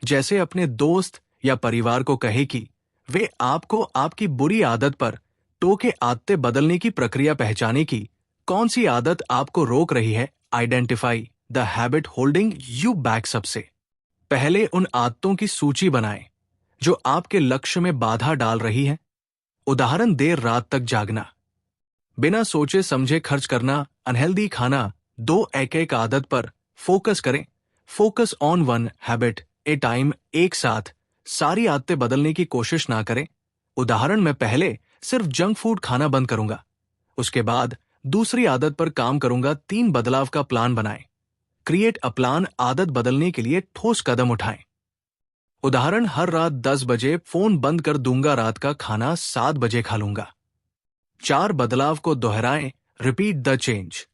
जैसे अपने दोस्त या परिवार को कहे कि वे आपको आपकी बुरी आदत पर टोके। आदतें बदलने की प्रक्रिया पहचाने की कौन सी आदत आपको रोक रही है। Identify the habit holding you back. सबसे पहले उन आदतों की सूची बनाएं जो आपके लक्ष्य में बाधा डाल रही है। उदाहरण, देर रात तक जागना, बिना सोचे समझे खर्च करना, अनहेल्दी खाना। 2 एक आदत पर फोकस करें। Focus on 1 habit A time. एक साथ सारी आदतें बदलने की कोशिश ना करें। उदाहरण, मैं पहले सिर्फ जंक फूड खाना बंद करूंगा, उसके बाद दूसरी आदत पर काम करूंगा। 3 बदलाव का प्लान बनाएं। Create a plan. आदत बदलने के लिए ठोस कदम उठाएं। उदाहरण, हर रात 10 बजे फोन बंद कर दूंगा। रात का खाना 7 बजे खा लूंगा। 4 बदलाव को दोहराएं। Repeat the change.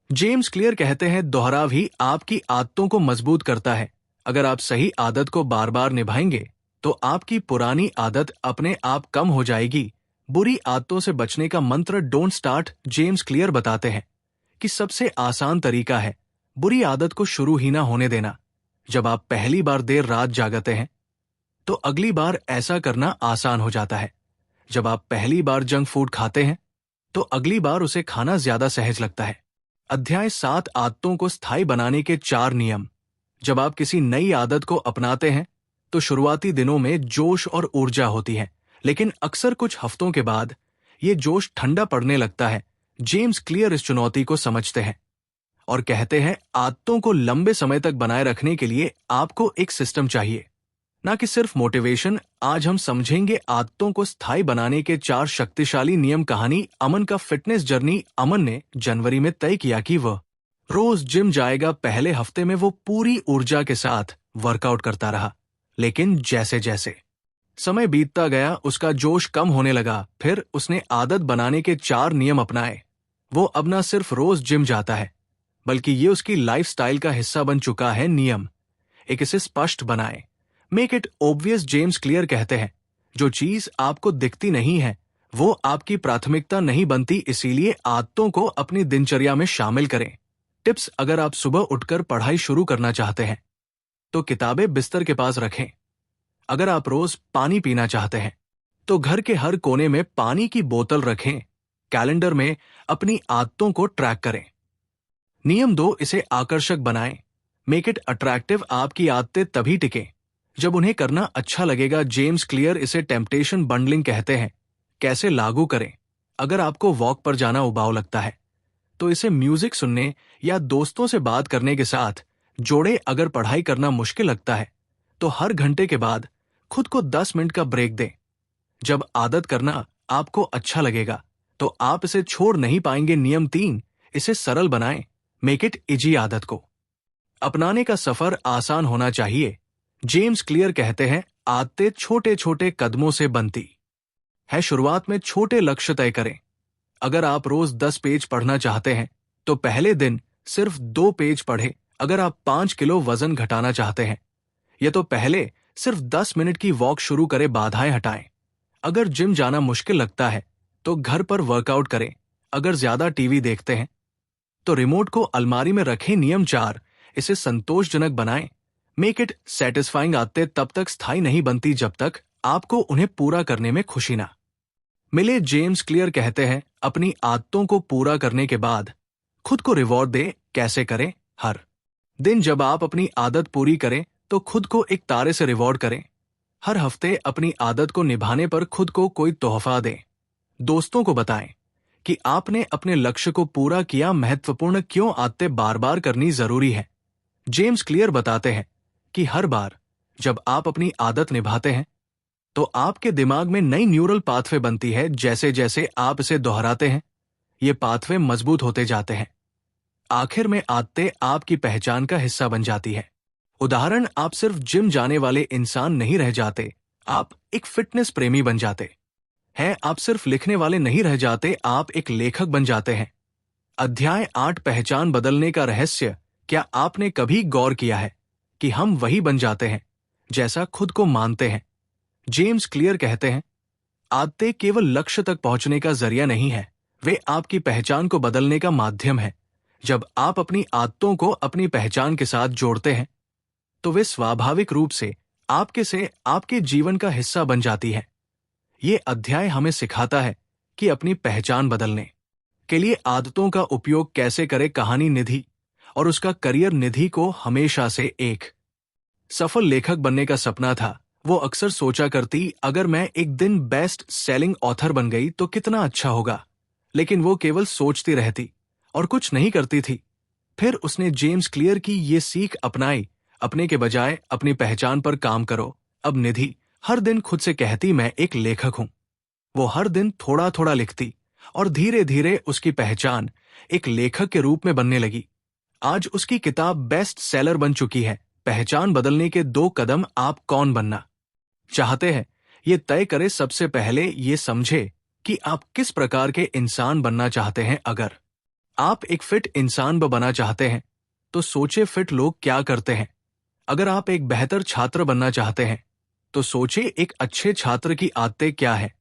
James clear कहते हैं, दोहराव ही आपकी आदतों को मजबूत करता है। अगर आप सही आदत को बार बार निभाएंगे तो आपकी पुरानी आदत अपने आप कम हो जाएगी। बुरी आदतों से बचने का मंत्र डोंट स्टार्ट। जेम्स क्लियर बताते हैं कि सबसे आसान तरीका है बुरी आदत को शुरू ही ना होने देना। जब आप पहली बार देर रात जागते हैं तो अगली बार ऐसा करना आसान हो जाता है। जब आप पहली बार जंक फूड खाते हैं तो अगली बार उसे खाना ज्यादा सहज लगता है। अध्याय 7, आदतों को स्थायी बनाने के 4 नियम। जब आप किसी नई आदत को अपनाते हैं तो शुरुआती दिनों में जोश और ऊर्जा होती है, लेकिन अक्सर कुछ हफ्तों के बाद ये जोश ठंडा पड़ने लगता है। जेम्स क्लियर इस चुनौती को समझते हैं और कहते हैं आदतों को लंबे समय तक बनाए रखने के लिए आपको एक सिस्टम चाहिए, ना कि सिर्फ मोटिवेशन। आज हम समझेंगे आदतों को स्थायी बनाने के 4 शक्तिशाली नियम। कहानी अमन का फिटनेस जर्नी। अमन ने जनवरी में तय किया कि वह रोज जिम जाएगा। पहले हफ्ते में वो पूरी ऊर्जा के साथ वर्कआउट करता रहा, लेकिन जैसे जैसे समय बीतता गया उसका जोश कम होने लगा। फिर उसने आदत बनाने के 4 नियम अपनाए। वो अब ना सिर्फ रोज जिम जाता है, बल्कि ये उसकी लाइफस्टाइल का हिस्सा बन चुका है। नियम एक, इसे स्पष्ट बनाए। Make it obvious. James clear कहते हैं जो चीज आपको दिखती नहीं है वो आपकी प्राथमिकता नहीं बनती, इसीलिए आदतों को अपनी दिनचर्या में शामिल करें। टिप्स, अगर आप सुबह उठकर पढ़ाई शुरू करना चाहते हैं तो किताबें बिस्तर के पास रखें। अगर आप रोज पानी पीना चाहते हैं तो घर के हर कोने में पानी की बोतल रखें। कैलेंडर में अपनी आदतों को ट्रैक करें। नियम 2, इसे आकर्षक बनाएं। Make it attractive. आपकी आदतें तभी टिकें जब उन्हें करना अच्छा लगेगा। जेम्स क्लियर इसे टेम्पटेशन बंडलिंग कहते हैं। कैसे लागू करें? अगर आपको वॉक पर जाना उबाऊ लगता है तो इसे म्यूजिक सुनने या दोस्तों से बात करने के साथ जोड़े। अगर पढ़ाई करना मुश्किल लगता है तो हर घंटे के बाद खुद को 10 मिनट का ब्रेक दें। जब आदत करना आपको अच्छा लगेगा तो आप इसे छोड़ नहीं पाएंगे। नियम 3, इसे सरल बनाएं। Make it easy. आदत को अपनाने का सफर आसान होना चाहिए। जेम्स क्लियर कहते हैं आदतें छोटे छोटे कदमों से बनती है। शुरुआत में छोटे लक्ष्य तय करें। अगर आप रोज 10 पेज पढ़ना चाहते हैं तो पहले दिन सिर्फ 2 पेज पढ़ें। अगर आप 5 किलो वजन घटाना चाहते हैं या तो पहले सिर्फ 10 मिनट की वॉक शुरू करें। बाधाएं हटाएं। अगर जिम जाना मुश्किल लगता है तो घर पर वर्कआउट करें। अगर ज्यादा टीवी देखते हैं तो रिमोट को अलमारी में रखें। नियम 4, इसे संतोषजनक बनाएं। Make it satisfying. आदतें तब तक स्थायी नहीं बनती जब तक आपको उन्हें पूरा करने में खुशी ना मिले। जेम्स क्लियर कहते हैं अपनी आदतों को पूरा करने के बाद खुद को रिवॉर्ड दे। कैसे करें? हर दिन जब आप अपनी आदत पूरी करें तो खुद को एक तारे से रिवॉर्ड करें। हर हफ्ते अपनी आदत को निभाने पर खुद को कोई तोहफा दें। दोस्तों को बताएं कि आपने अपने लक्ष्य को पूरा किया। महत्वपूर्ण क्यों आदतें बार बार करनी जरूरी है? जेम्स क्लियर बताते हैं कि हर बार जब आप अपनी आदत निभाते हैं तो आपके दिमाग में नई न्यूरल पाथवे बनती है। जैसे जैसे आप इसे दोहराते हैं ये पाथवे मजबूत होते जाते हैं। आखिर में आदतें आपकी पहचान का हिस्सा बन जाती है। उदाहरण, आप सिर्फ जिम जाने वाले इंसान नहीं रह जाते, आप एक फिटनेस प्रेमी बन जाते हैं। आप सिर्फ लिखने वाले नहीं रह जाते, आप एक लेखक बन जाते हैं। अध्याय 8, पहचान बदलने का रहस्य। क्या आपने कभी गौर किया है कि हम वही बन जाते हैं जैसा खुद को मानते हैं? जेम्स क्लियर कहते हैं आदतें केवल लक्ष्य तक पहुंचने का जरिया नहीं है, वे आपकी पहचान को बदलने का माध्यम है। जब आप अपनी आदतों को अपनी पहचान के साथ जोड़ते हैं तो वे स्वाभाविक रूप से आपके जीवन का हिस्सा बन जाती है। ये अध्याय हमें सिखाता है कि अपनी पहचान बदलने के लिए आदतों का उपयोग कैसे करें। कहानी निधि और उसका करियर। निधि को हमेशा से एक सफल लेखक बनने का सपना था। वो अक्सर सोचा करती, अगर मैं एक दिन बेस्ट सेलिंग ऑथर बन गई तो कितना अच्छा होगा। लेकिन वो केवल सोचती रहती और कुछ नहीं करती थी। फिर उसने जेम्स क्लियर की ये सीख अपनाई, अपने के बजाय अपनी पहचान पर काम करो। अब निधि हर दिन खुद से कहती, मैं एक लेखक हूं। वो हर दिन थोड़ा थोड़ा लिखती और धीरे धीरे उसकी पहचान एक लेखक के रूप में बनने लगी। आज उसकी किताब बेस्ट सेलर बन चुकी है। पहचान बदलने के 2 कदम। आप कौन बनना चाहते हैं ये तय करें। सबसे पहले ये समझे कि आप किस प्रकार के इंसान बनना चाहते हैं। अगर आप एक फिट इंसान बनना चाहते हैं तो सोचे फिट लोग क्या करते हैं। अगर आप एक बेहतर छात्र बनना चाहते हैं तो सोचे एक अच्छे छात्र की आदतें क्या है।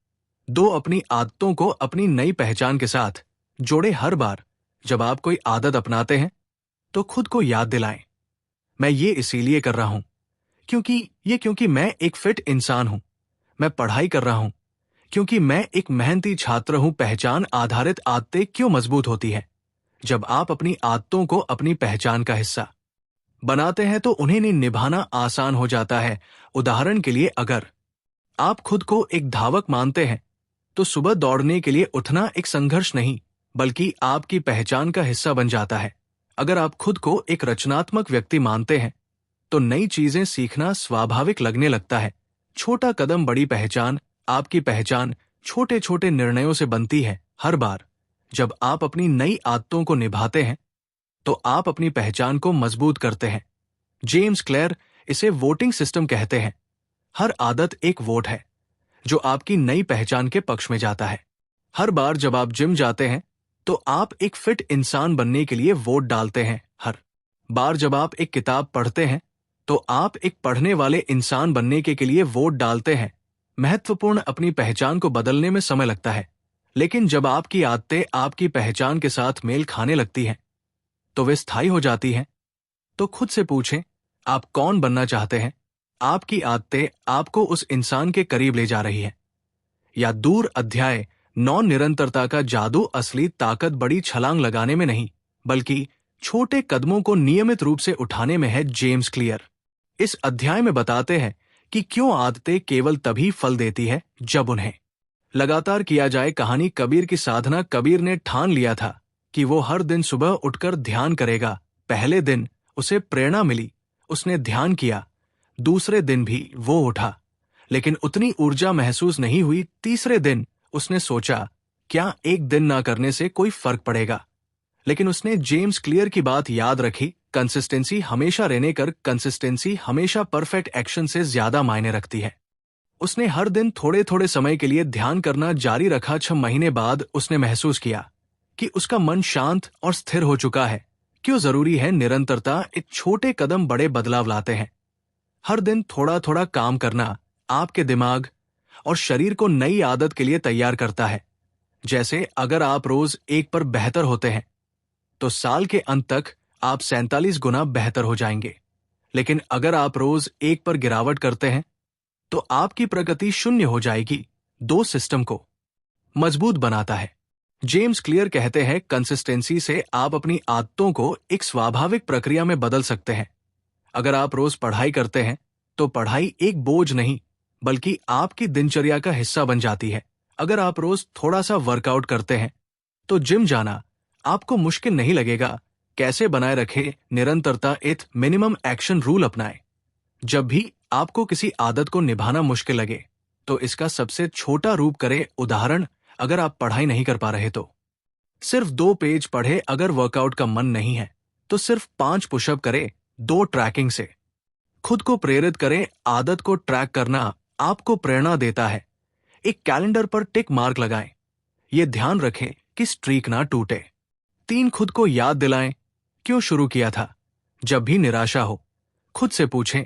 2, अपनी आदतों को अपनी नई पहचान के साथ जोड़े। हर बार जब आप कोई आदत अपनाते हैं तो खुद को याद दिलाएं, मैं ये इसीलिए कर रहा हूं क्योंकि मैं एक फिट इंसान हूं। मैं पढ़ाई कर रहा हूं क्योंकि मैं एक मेहनती छात्र हूं। पहचान आधारित आदतें क्यों मजबूत होती है? जब आप अपनी आदतों को अपनी पहचान का हिस्सा बनाते हैं तो उन्हें निभाना आसान हो जाता है। उदाहरण के लिए, अगर आप खुद को एक धावक मानते हैं तो सुबह दौड़ने के लिए उठना एक संघर्ष नहीं बल्कि आपकी पहचान का हिस्सा बन जाता है। अगर आप खुद को एक रचनात्मक व्यक्ति मानते हैं तो नई चीजें सीखना स्वाभाविक लगने लगता है। छोटा कदम बड़ी पहचान। आपकी पहचान छोटे छोटे निर्णयों से बनती है। हर बार जब आप अपनी नई आदतों को निभाते हैं तो आप अपनी पहचान को मजबूत करते हैं। जेम्स क्लेयर इसे वोटिंग सिस्टम कहते हैं। हर आदत एक वोट है जो आपकी नई पहचान के पक्ष में जाता है। हर बार जब आप जिम जाते हैं तो आप एक फिट इंसान बनने के लिए वोट डालते हैं। हर बार जब आप एक किताब पढ़ते हैं तो आप एक पढ़ने वाले इंसान बनने के लिए वोट डालते हैं। महत्वपूर्ण अपनी पहचान को बदलने में समय लगता है, लेकिन जब आपकी आदतें आपकी पहचान के साथ मेल खाने लगती हैं तो वे स्थायी हो जाती हैं। तो खुद से पूछें, आप कौन बनना चाहते हैं? आपकी आदतें आपको उस इंसान के करीब ले जा रही हैं या दूर? अध्याय 9 निरंतरता का जादू। असली ताकत बड़ी छलांग लगाने में नहीं बल्कि छोटे कदमों को नियमित रूप से उठाने में है। जेम्स क्लियर इस अध्याय में बताते हैं कि क्यों आदतें केवल तभी फल देती है जब उन्हें लगातार किया जाए। कहानी कबीर की साधना। कबीर ने ठान लिया था कि वो हर दिन सुबह उठकर ध्यान करेगा। पहले दिन उसे प्रेरणा मिली, उसने ध्यान किया। दूसरे दिन भी वो उठा, लेकिन उतनी ऊर्जा महसूस नहीं हुई। तीसरे दिन उसने सोचा, क्या एक दिन ना करने से कोई फर्क पड़ेगा? लेकिन उसने जेम्स क्लियर की बात याद रखी। कंसिस्टेंसी हमेशा रहने कर, कंसिस्टेंसी हमेशा परफेक्ट एक्शन से ज्यादा मायने रखती है। उसने हर दिन थोड़े थोड़े समय के लिए ध्यान करना जारी रखा। 6 महीने बाद उसने महसूस किया कि उसका मन शांत और स्थिर हो चुका है। क्यों जरूरी है निरंतरता? एक छोटे कदम बड़े बदलाव लाते हैं। हर दिन थोड़ा थोड़ा काम करना आपके दिमाग और शरीर को नई आदत के लिए तैयार करता है। जैसे अगर आप रोज 1 पर बेहतर होते हैं तो साल के अंत तक आप 47 गुना बेहतर हो जाएंगे। लेकिन अगर आप रोज 1 पर गिरावट करते हैं तो आपकी प्रगति 0 हो जाएगी। 2 सिस्टम को मजबूत बनाता है। जेम्स क्लियर कहते हैं, कंसिस्टेंसी से आप अपनी आदतों को एक स्वाभाविक प्रक्रिया में बदल सकते हैं। अगर आप रोज पढ़ाई करते हैं तो पढ़ाई एक बोझ नहीं बल्कि आपकी दिनचर्या का हिस्सा बन जाती है। अगर आप रोज थोड़ा सा वर्कआउट करते हैं तो जिम जाना आपको मुश्किल नहीं लगेगा। कैसे बनाए रखें निरंतरता? एक मिनिमम एक्शन रूल अपनाएं। जब भी आपको किसी आदत को निभाना मुश्किल लगे तो इसका सबसे छोटा रूप करें। उदाहरण, अगर आप पढ़ाई नहीं कर पा रहे तो सिर्फ 2 पेज पढ़े। अगर वर्कआउट का मन नहीं है तो सिर्फ 5 पुशअप करें। 2 ट्रैकिंग से खुद को प्रेरित करें। आदत को ट्रैक करना आपको प्रेरणा देता है। एक कैलेंडर पर टिक मार्क लगाएं। ये ध्यान रखें कि स्ट्रीक ना टूटे। 3 खुद को याद दिलाएं, क्यों शुरू किया था? जब भी निराशा हो खुद से पूछें,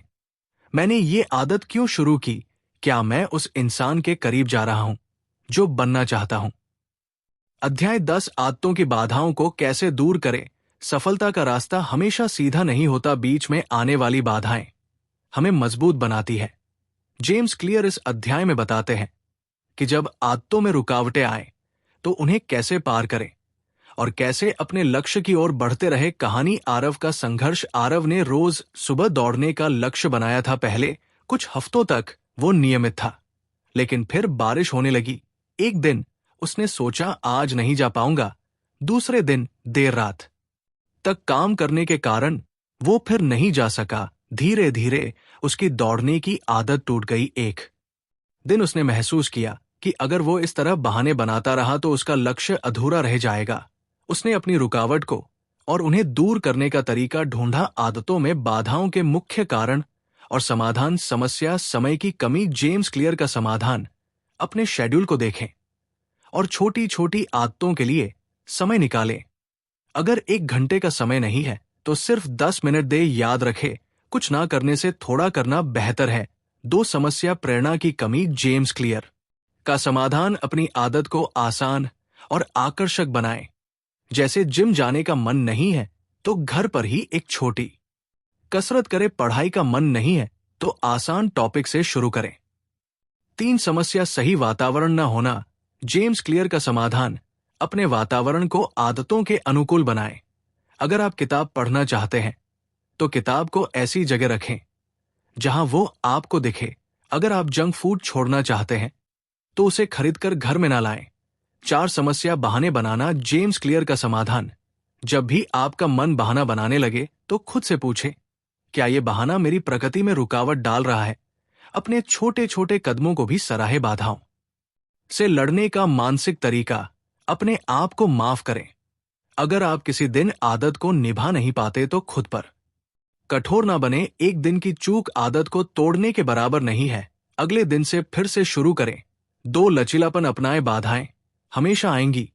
मैंने ये आदत क्यों शुरू की? क्या मैं उस इंसान के करीब जा रहा हूं जो बनना चाहता हूं? अध्याय 10 आदतों की बाधाओं को कैसे दूर करें। सफलता का रास्ता हमेशा सीधा नहीं होता। बीच में आने वाली बाधाएं हमें मजबूत बनाती है। जेम्स क्लियर इस अध्याय में बताते हैं कि जब आदतों में रुकावटें आए तो उन्हें कैसे पार करें और कैसे अपने लक्ष्य की ओर बढ़ते रहे। कहानी आरव का संघर्ष। आरव ने रोज सुबह दौड़ने का लक्ष्य बनाया था। पहले कुछ हफ्तों तक वो नियमित था, लेकिन फिर बारिश होने लगी। एक दिन उसने सोचा, आज नहीं जा पाऊंगा। दूसरे दिन देर रात तक काम करने के कारण वो फिर नहीं जा सका। धीरे धीरे उसकी दौड़ने की आदत टूट गई। एक दिन उसने महसूस किया कि अगर वो इस तरह बहाने बनाता रहा तो उसका लक्ष्य अधूरा रह जाएगा। उसने अपनी रुकावट को और उन्हें दूर करने का तरीका ढूंढा। आदतों में बाधाओं के मुख्य कारण और समाधान। समस्या समय की कमी। जेम्स क्लियर का समाधान, अपने शेड्यूल को देखें और छोटी छोटी आदतों के लिए समय निकालें। अगर 1 घंटे का समय नहीं है तो सिर्फ 10 मिनट दे। याद रखें, कुछ ना करने से थोड़ा करना बेहतर है। 2 समस्या, प्रेरणा की कमी। जेम्स क्लियर का समाधान, अपनी आदत को आसान और आकर्षक बनाएं। जैसे जिम जाने का मन नहीं है तो घर पर ही एक छोटी कसरत करें। पढ़ाई का मन नहीं है तो आसान टॉपिक से शुरू करें। 3 समस्या, सही वातावरण न होना। जेम्स क्लियर का समाधान, अपने वातावरण को आदतों के अनुकूल बनाएं। अगर आप किताब पढ़ना चाहते हैं तो किताब को ऐसी जगह रखें जहां वो आपको दिखे। अगर आप जंक फूड छोड़ना चाहते हैं तो उसे खरीदकर घर में ना लाएं। 4 समस्या बहाने बनाना जेम्स क्लियर का समाधान। जब भी आपका मन बहाना बनाने लगे तो खुद से पूछें, क्या ये बहाना मेरी प्रगति में रुकावट डाल रहा है? अपने छोटे छोटे कदमों को भी सराहे। बाधाओं से लड़ने का मानसिक तरीका, अपने आप को माफ करें। अगर आप किसी दिन आदत को निभा नहीं पाते तो खुद पर कठोर ना बने। एक दिन की चूक आदत को तोड़ने के बराबर नहीं है। अगले दिन से फिर से शुरू करें। 2 लचीलापन अपनाएं। बाधाएं हमेशा आएंगी।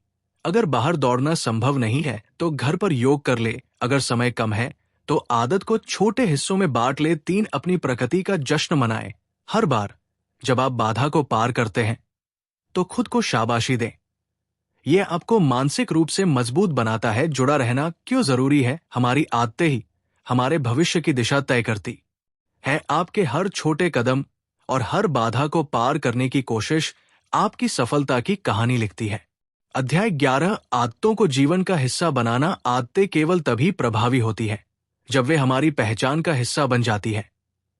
अगर बाहर दौड़ना संभव नहीं है तो घर पर योग कर ले। अगर समय कम है तो आदत को छोटे हिस्सों में बांट ले। 3 अपनी प्रगति का जश्न मनाएं। हर बार जब आप बाधा को पार करते हैं तो खुद को शाबाशी दें। यह आपको मानसिक रूप से मजबूत बनाता है। जुड़ा रहना क्यों जरूरी है? हमारी आदतें ही हमारे भविष्य की दिशा तय करती है। आपके हर छोटे कदम और हर बाधा को पार करने की कोशिश आपकी सफलता की कहानी लिखती है। अध्याय 11, आदतों को जीवन का हिस्सा बनाना। आदतें केवल तभी प्रभावी होती है जब वे हमारी पहचान का हिस्सा बन जाती है।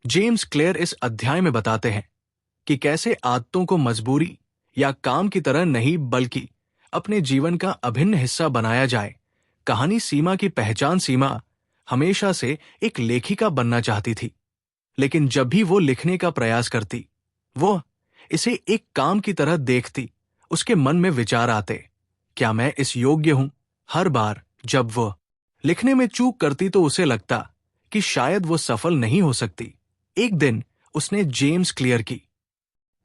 जेम्स क्लियर इस अध्याय में बताते हैं कि कैसे आदतों को मजबूरी या काम की तरह नहीं बल्कि अपने जीवन का अभिन्न हिस्सा बनाया जाए। कहानी सीमा की पहचान। सीमा हमेशा से एक लेखिका बनना चाहती थी, लेकिन जब भी वो लिखने का प्रयास करती, वो इसे एक काम की तरह देखती। उसके मन में विचार आते, क्या मैं इस योग्य हूं? हर बार जब वो लिखने में चूक करती तो उसे लगता कि शायद वो सफल नहीं हो सकती। एक दिन उसने जेम्स क्लियर की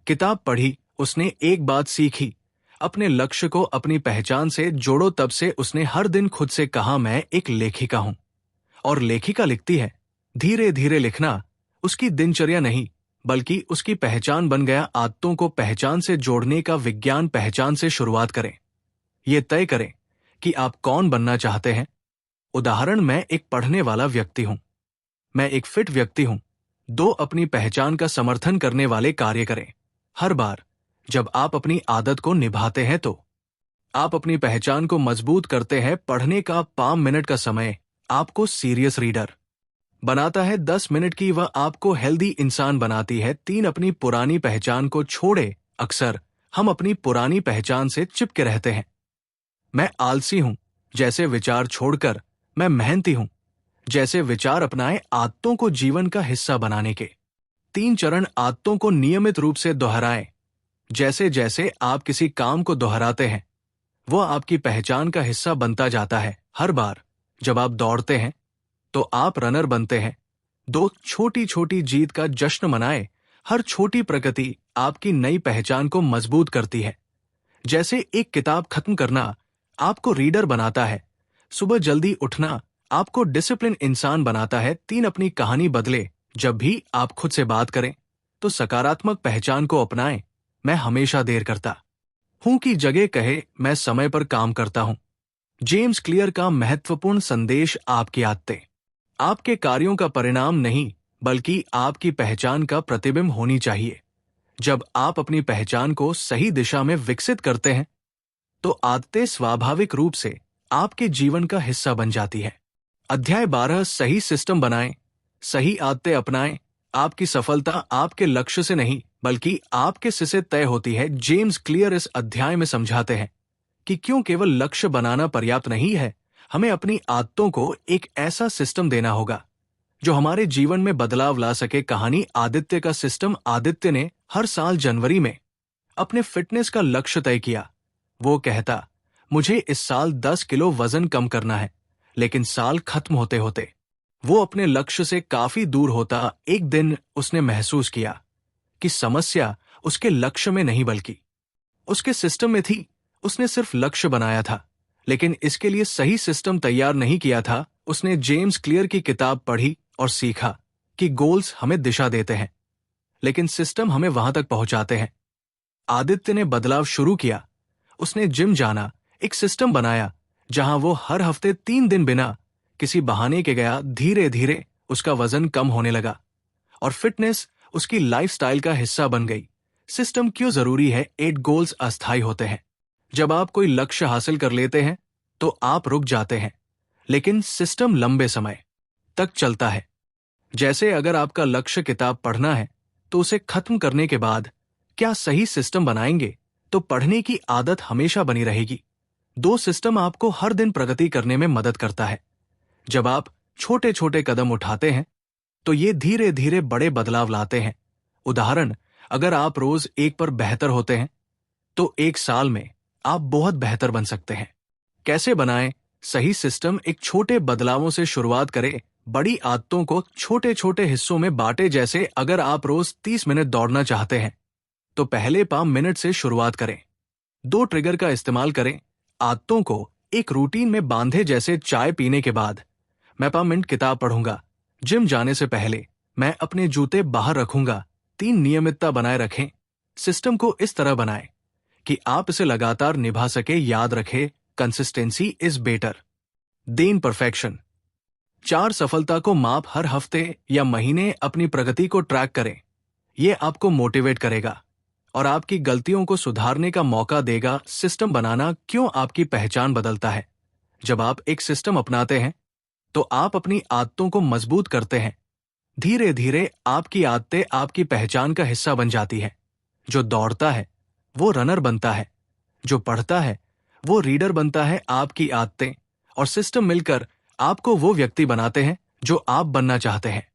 किताब पढ़ी। उसने एक बात सीखी, अपने लक्ष्य को अपनी पहचान से जोड़ो। तब से उसने हर दिन खुद से कहा, मैं एक लेखिका हूं। और लेखिका लिखती है। धीरे धीरे लिखना उसकी दिनचर्या नहीं बल्कि उसकी पहचान बन गया। आदतों को पहचान से जोड़ने का विज्ञान। पहचान से शुरुआत करें। ये तय करें कि आप कौन बनना चाहते हैं। उदाहरण, मैं एक पढ़ने वाला व्यक्ति हूं। मैं एक फिट व्यक्ति हूं। 2 अपनी पहचान का समर्थन करने वाले कार्य करें। हर बार जब आप अपनी आदत को निभाते हैं तो आप अपनी पहचान को मजबूत करते हैं। पढ़ने का 5 मिनट का समय आपको सीरियस रीडर बनाता है। 10 मिनट की वह आपको हेल्दी इंसान बनाती है। 3 अपनी पुरानी पहचान को छोड़े। अक्सर हम अपनी पुरानी पहचान से चिपके रहते हैं। मैं आलसी हूं जैसे विचार छोड़कर मैं मेहनती हूं जैसे विचार अपनाएं। आदतों को जीवन का हिस्सा बनाने के 3 चरण। आदतों को नियमित रूप से दोहराएं। जैसे जैसे आप किसी काम को दोहराते हैं वह आपकी पहचान का हिस्सा बनता जाता है। हर बार जब आप दौड़ते हैं तो आप रनर बनते हैं। 2 छोटी छोटी जीत का जश्न मनाएं। हर छोटी प्रगति आपकी नई पहचान को मजबूत करती है। जैसे एक किताब खत्म करना आपको रीडर बनाता है। सुबह जल्दी उठना आपको डिसिप्लिन इंसान बनाता है। 3 अपनी कहानी बदले। जब भी आप खुद से बात करें तो सकारात्मक पहचान को अपनाएं। मैं हमेशा देर करता हूं की जगह कहे, मैं समय पर काम करता हूं। जेम्स क्लियर का महत्वपूर्ण संदेश, आपकी आदतें आपके कार्यों का परिणाम नहीं बल्कि आपकी पहचान का प्रतिबिंब होनी चाहिए। जब आप अपनी पहचान को सही दिशा में विकसित करते हैं तो आदतें स्वाभाविक रूप से आपके जीवन का हिस्सा बन जाती है। अध्याय 12, सही सिस्टम बनाएं, सही आदतें अपनाएं। आपकी सफलता आपके लक्ष्य से नहीं बल्कि आपके से तय होती है। जेम्स क्लियर इस अध्याय में समझाते हैं कि क्यों केवल लक्ष्य बनाना पर्याप्त नहीं है। हमें अपनी आदतों को एक ऐसा सिस्टम देना होगा जो हमारे जीवन में बदलाव ला सके। कहानी आदित्य का सिस्टम। आदित्य ने हर साल जनवरी में अपने फिटनेस का लक्ष्य तय किया। वो कहता, मुझे इस साल 10 किलो वजन कम करना है। लेकिन साल खत्म होते होते वो अपने लक्ष्य से काफी दूर होता। एक दिन उसने महसूस किया कि समस्या उसके लक्ष्य में नहीं बल्कि उसके सिस्टम में थी। उसने सिर्फ लक्ष्य बनाया था लेकिन इसके लिए सही सिस्टम तैयार नहीं किया था। उसने जेम्स क्लियर की किताब पढ़ी और सीखा कि गोल्स हमें दिशा देते हैं लेकिन सिस्टम हमें वहां तक पहुंचाते हैं। आदित्य ने बदलाव शुरू किया। उसने जिम जाना एक सिस्टम बनाया जहां वो हर हफ्ते 3 दिन बिना किसी बहाने के गया। धीरे धीरे उसका वजन कम होने लगा और फिटनेस उसकी लाइफस्टाइल का हिस्सा बन गई। सिस्टम क्यों जरूरी है? 8 गोल्स अस्थायी होते हैं। जब आप कोई लक्ष्य हासिल कर लेते हैं तो आप रुक जाते हैं लेकिन सिस्टम लंबे समय तक चलता है। जैसे अगर आपका लक्ष्य किताब पढ़ना है तो उसे खत्म करने के बाद क्या सही सिस्टम बनाएंगे तो पढ़ने की आदत हमेशा बनी रहेगी। दो सिस्टम आपको हर दिन प्रगति करने में मदद करता है। जब आप छोटे छोटे कदम उठाते हैं तो ये धीरे धीरे बड़े बदलाव लाते हैं। उदाहरण, अगर आप रोज एक पर बेहतर होते हैं तो एक साल में आप बहुत बेहतर बन सकते हैं। कैसे बनाएं? सही सिस्टम एक छोटे बदलावों से शुरुआत करे। बड़ी आदतों को छोटे छोटे हिस्सों में बांटे। जैसे अगर आप रोज 30 मिनट दौड़ना चाहते हैं तो पहले 5 मिनट से शुरुआत करें। 2 ट्रिगर का इस्तेमाल करें। आदतों को एक रूटीन में बांधे, जैसे चाय पीने के बाद मैं 5 मिनट किताब पढ़ूंगा, जिम जाने से पहले मैं अपने जूते बाहर रखूंगा। 3 नियमितता बनाए रखें। सिस्टम को इस तरह बनाएं कि आप इसे लगातार निभा सके। याद रखें, consistency is better than perfection. 4 सफलता को माप। हर हफ्ते या महीने अपनी प्रगति को ट्रैक करें। यह आपको मोटिवेट करेगा और आपकी गलतियों को सुधारने का मौका देगा। सिस्टम बनाना क्यों आपकी पहचान बदलता है? जब आप एक सिस्टम अपनाते हैं तो आप अपनी आदतों को मजबूत करते हैं। धीरे धीरे आपकी आदतें आपकी पहचान का हिस्सा बन जाती है। जो दौड़ता है वो रनर बनता है, जो पढ़ता है वो रीडर बनता है। आपकी आदतें और सिस्टम मिलकर आपको वो व्यक्ति बनाते हैं जो आप बनना चाहते हैं।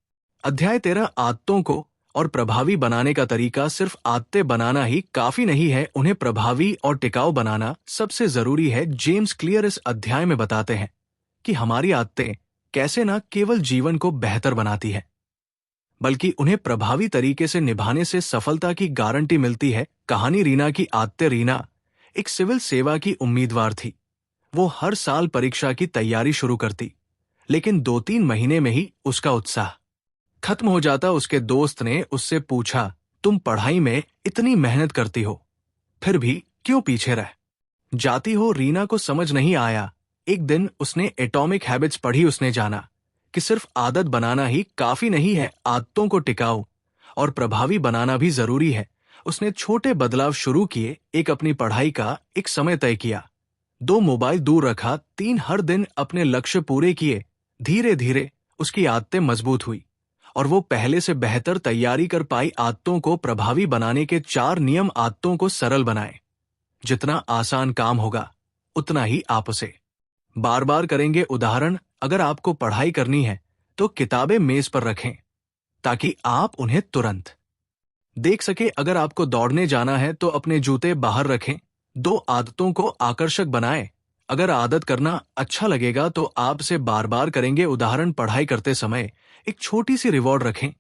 अध्याय 13, आदतों को और प्रभावी बनाने का तरीका। सिर्फ आदतें बनाना ही काफी नहीं है, उन्हें प्रभावी और टिकाऊ बनाना सबसे जरूरी है। जेम्स क्लियर इस अध्याय में बताते हैं कि हमारी आदतें कैसे न केवल जीवन को बेहतर बनाती है, बल्कि उन्हें प्रभावी तरीके से निभाने से सफलता की गारंटी मिलती है। कहानी रीना की। आदतें। रीना एक सिविल सेवा की उम्मीदवार थी। वो हर साल परीक्षा की तैयारी शुरू करती, लेकिन 2-3 महीने में ही उसका उत्साह खत्म हो जाता। उसके दोस्त ने उससे पूछा, तुम पढ़ाई में इतनी मेहनत करती हो, फिर भी क्यों पीछे रह जाती हो? रीना को समझ नहीं आया। एक दिन उसने एटॉमिक हैबिट्स पढ़ी। उसने जाना कि सिर्फ आदत बनाना ही काफी नहीं है, आदतों को टिकाऊ और प्रभावी बनाना भी जरूरी है। उसने छोटे बदलाव शुरू किए। एक, अपनी पढ़ाई का एक समय तय किया। 2, मोबाइल दूर रखा। 3, हर दिन अपने लक्ष्य पूरे किए। धीरे धीरे उसकी आदतें मजबूत हुई और वो पहले से बेहतर तैयारी कर पाई। आदतों को प्रभावी बनाने के 4 नियम। आदतों को सरल बनाएं। जितना आसान काम होगा उतना ही आप उसे बार बार करेंगे। उदाहरण, अगर आपको पढ़ाई करनी है तो किताबें मेज पर रखें ताकि आप उन्हें तुरंत देख सके। अगर आपको दौड़ने जाना है तो अपने जूते बाहर रखें। 2, आदतों को आकर्षक बनाएं। अगर आदत करना अच्छा लगेगा तो आप इसे बार बार करेंगे। उदाहरण, पढ़ाई करते समय एक छोटी सी रिवॉर्ड रखें,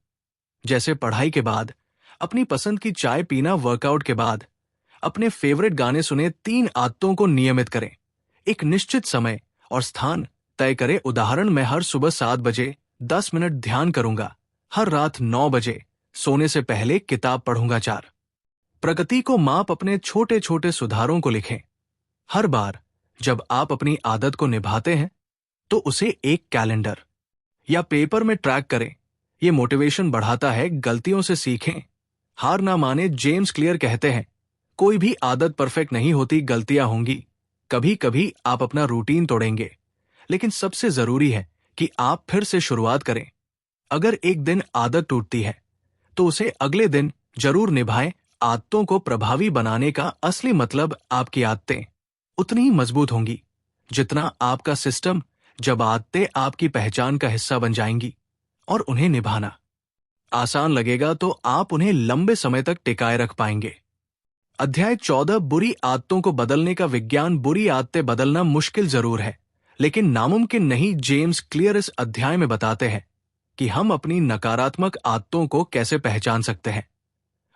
जैसे पढ़ाई के बाद अपनी पसंद की चाय पीना। वर्कआउट के बाद अपने फेवरेट गाने सुने। 3, आदतों को नियमित करें। एक निश्चित समय और स्थान तय करें। उदाहरण, मैं हर सुबह 7 बजे 10 मिनट ध्यान करूंगा। हर रात 9 बजे सोने से पहले किताब पढ़ूंगा। 4, प्रगति को माप। अपने छोटे छोटे सुधारों को लिखें। हर बार जब आप अपनी आदत को निभाते हैं तो उसे एक कैलेंडर या पेपर में ट्रैक करें। ये मोटिवेशन बढ़ाता है। गलतियों से सीखें, हार ना माने। जेम्स क्लियर कहते हैं, कोई भी आदत परफेक्ट नहीं होती, गलतियां होंगी। कभी कभी आप अपना रूटीन तोड़ेंगे, लेकिन सबसे जरूरी है कि आप फिर से शुरुआत करें। अगर एक दिन आदत टूटती है तो उसे अगले दिन जरूर निभाएं। आदतों को प्रभावी बनाने का असली मतलब, आपकी आदतें उतनी ही मजबूत होंगी जितना आपका सिस्टम। जब आदतें आपकी पहचान का हिस्सा बन जाएंगी और उन्हें निभाना आसान लगेगा तो आप उन्हें लंबे समय तक टिकाए रख पाएंगे। अध्याय 14, बुरी आदतों को बदलने का विज्ञान। बुरी आदतें बदलना मुश्किल जरूर है, लेकिन नामुमकिन नहीं। जेम्स क्लियर इस अध्याय में बताते हैं कि हम अपनी नकारात्मक आदतों को कैसे पहचान सकते हैं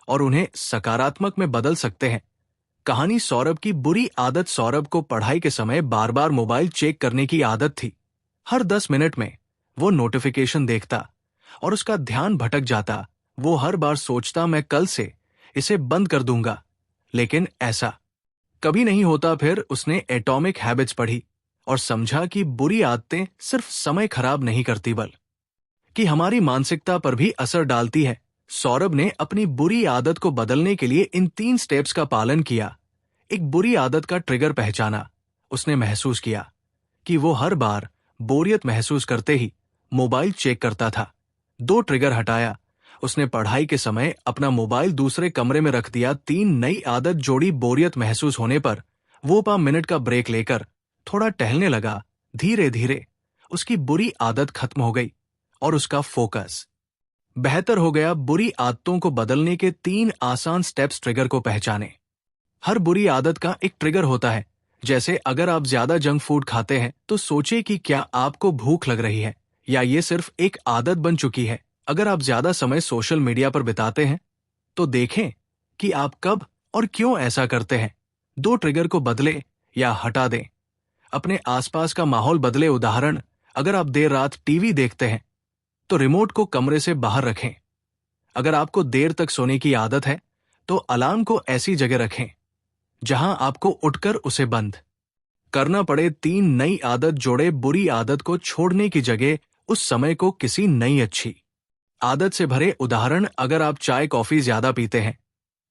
और उन्हें सकारात्मक में बदल सकते हैं। कहानी सौरभ की। बुरी आदत। सौरभ को पढ़ाई के समय बार बार मोबाइल चेक करने की आदत थी। हर 10 मिनट में वो नोटिफिकेशन देखता और उसका ध्यान भटक जाता। वो हर बार सोचता, मैं कल से इसे बंद कर दूंगा, लेकिन ऐसा कभी नहीं होता। फिर उसने एटॉमिक हैबिट्स पढ़ी और समझा कि बुरी आदतें सिर्फ समय खराब नहीं करती, बल्कि हमारी मानसिकता पर भी असर डालती है। सौरभ ने अपनी बुरी आदत को बदलने के लिए इन 3 स्टेप्स का पालन किया। एक, बुरी आदत का ट्रिगर पहचाना। उसने महसूस किया कि वो हर बार बोरियत महसूस करते ही मोबाइल चेक करता था। 2, ट्रिगर हटाया। उसने पढ़ाई के समय अपना मोबाइल दूसरे कमरे में रख दिया। 3 नई आदत जोड़ी। बोरियत महसूस होने पर वो 5 मिनट का ब्रेक लेकर थोड़ा टहलने लगा। धीरे धीरे उसकी बुरी आदत खत्म हो गई और उसका फोकस बेहतर हो गया। बुरी आदतों को बदलने के 3 आसान स्टेप्स। ट्रिगर को पहचाने। हर बुरी आदत का एक ट्रिगर होता है। जैसे अगर आप ज्यादा जंक फूड खाते हैं तो सोचिए कि क्या आपको भूख लग रही है या ये सिर्फ एक आदत बन चुकी है। अगर आप ज्यादा समय सोशल मीडिया पर बिताते हैं तो देखें कि आप कब और क्यों ऐसा करते हैं। 2 ट्रिगर को बदले या हटा दें। अपने आसपास का माहौल बदले। उदाहरण, अगर आप देर रात टीवी देखते हैं तो रिमोट को कमरे से बाहर रखें। अगर आपको देर तक सोने की आदत है तो अलार्म को ऐसी जगह रखें जहां आपको उठकर उसे बंद करना पड़े। 3 नई आदत जोड़े। बुरी आदत को छोड़ने की जगह उस समय को किसी नई अच्छी आदत से भरे। उदाहरण, अगर आप चाय कॉफी ज्यादा पीते हैं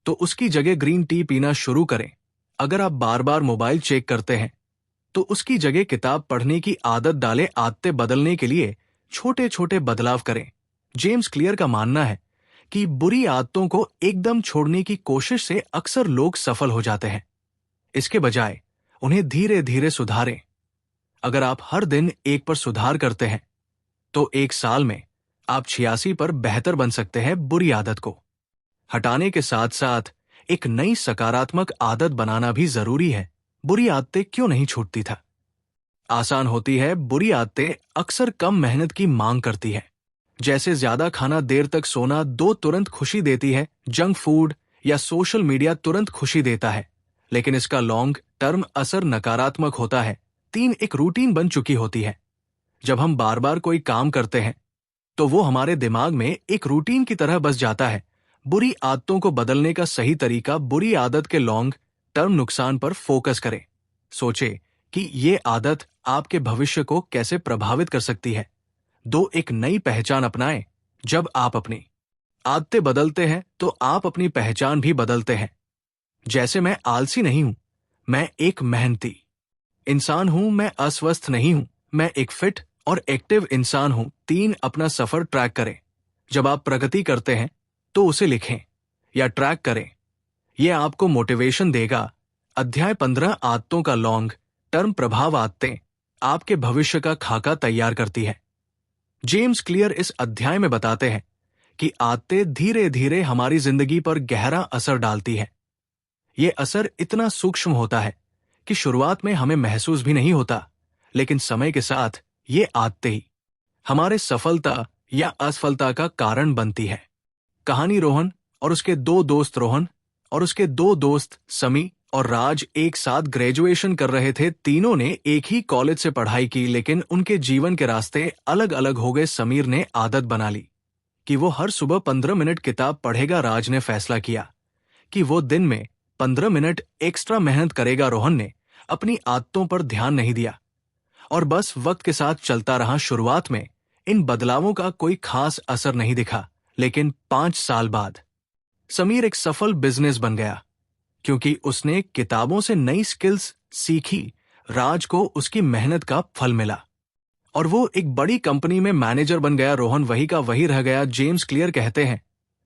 तो उसकी जगह ग्रीन टी पीना शुरू करें। अगर आप बार बार मोबाइल चेक करते हैं तो उसकी जगह किताब पढ़ने की आदत डालें। आदतें बदलने के लिए छोटे छोटे बदलाव करें। जेम्स क्लियर का मानना है कि बुरी आदतों को एकदम छोड़ने की कोशिश से अक्सर लोग सफल हो जाते हैं। इसके बजाय उन्हें धीरे धीरे सुधारें। अगर आप हर दिन 1 पर सुधार करते हैं तो 1 साल में आप 86 पर बेहतर बन सकते हैं। बुरी आदत को हटाने के साथ साथ एक नई सकारात्मक आदत बनाना भी जरूरी है। बुरी आदतें क्यों नहीं छूटती था? आसान होती है। बुरी आदतें अक्सर कम मेहनत की मांग करती है। जैसे ज्यादा खाना, देर तक सोना। 2 तुरंत खुशी देती है। जंक फूड या सोशल मीडिया तुरंत खुशी देता है लेकिन इसका लॉन्ग टर्म असर नकारात्मक होता है। 3 एक रूटीन बन चुकी होती है। जब हम बार बार कोई काम करते हैं तो वो हमारे दिमाग में एक रूटीन की तरह बस जाता है। बुरी आदतों को बदलने का सही तरीका, बुरी आदत के लॉन्ग टर्म नुकसान पर फोकस करें। सोचे कि ये आदत आपके भविष्य को कैसे प्रभावित कर सकती है। 2 एक नई पहचान अपनाएं। जब आप अपनी आदतें बदलते हैं तो आप अपनी पहचान भी बदलते हैं। जैसे मैं आलसी नहीं हूं, मैं एक मेहनती इंसान हूं। मैं अस्वस्थ नहीं हूं, मैं एक फिट और एक्टिव इंसान हूं। 3 अपना सफर ट्रैक करें। जब आप प्रगति करते हैं तो उसे लिखें या ट्रैक करें। यह आपको मोटिवेशन देगा। अध्याय 15 आदतों का लॉन्ग टर्म प्रभाव। आदतें आपके भविष्य का खाका तैयार करती है। जेम्स क्लियर इस अध्याय में बताते हैं कि आदतें धीरे धीरे हमारी जिंदगी पर गहरा असर डालती है। ये असर इतना सूक्ष्म होता है कि शुरुआत में हमें महसूस भी नहीं होता, लेकिन समय के साथ ये आदतें ही हमारे सफलता या असफलता का कारण बनती है। कहानी, रोहन और उसके 2 दोस्त। रोहन और उसके 2 दोस्त समी और राज एक साथ ग्रेजुएशन कर रहे थे। तीनों ने एक ही कॉलेज से पढ़ाई की लेकिन उनके जीवन के रास्ते अलग अलग हो गए। समीर ने आदत बना ली कि वो हर सुबह 15 मिनट किताब पढ़ेगा। राज ने फैसला किया कि वो दिन में 15 मिनट एक्स्ट्रा मेहनत करेगा। रोहन ने अपनी आदतों पर ध्यान नहीं दिया और बस वक्त के साथ चलता रहा। शुरुआत में इन बदलावों का कोई खास असर नहीं दिखा, लेकिन 5 साल बाद समीर एक सफल बिजनेस बन गया क्योंकि उसने किताबों से नई स्किल्स सीखी। राज को उसकी मेहनत का फल मिला और वो एक बड़ी कंपनी में मैनेजर बन गया। रोहन वही का वही रह गया। जेम्स क्लियर कहते हैं,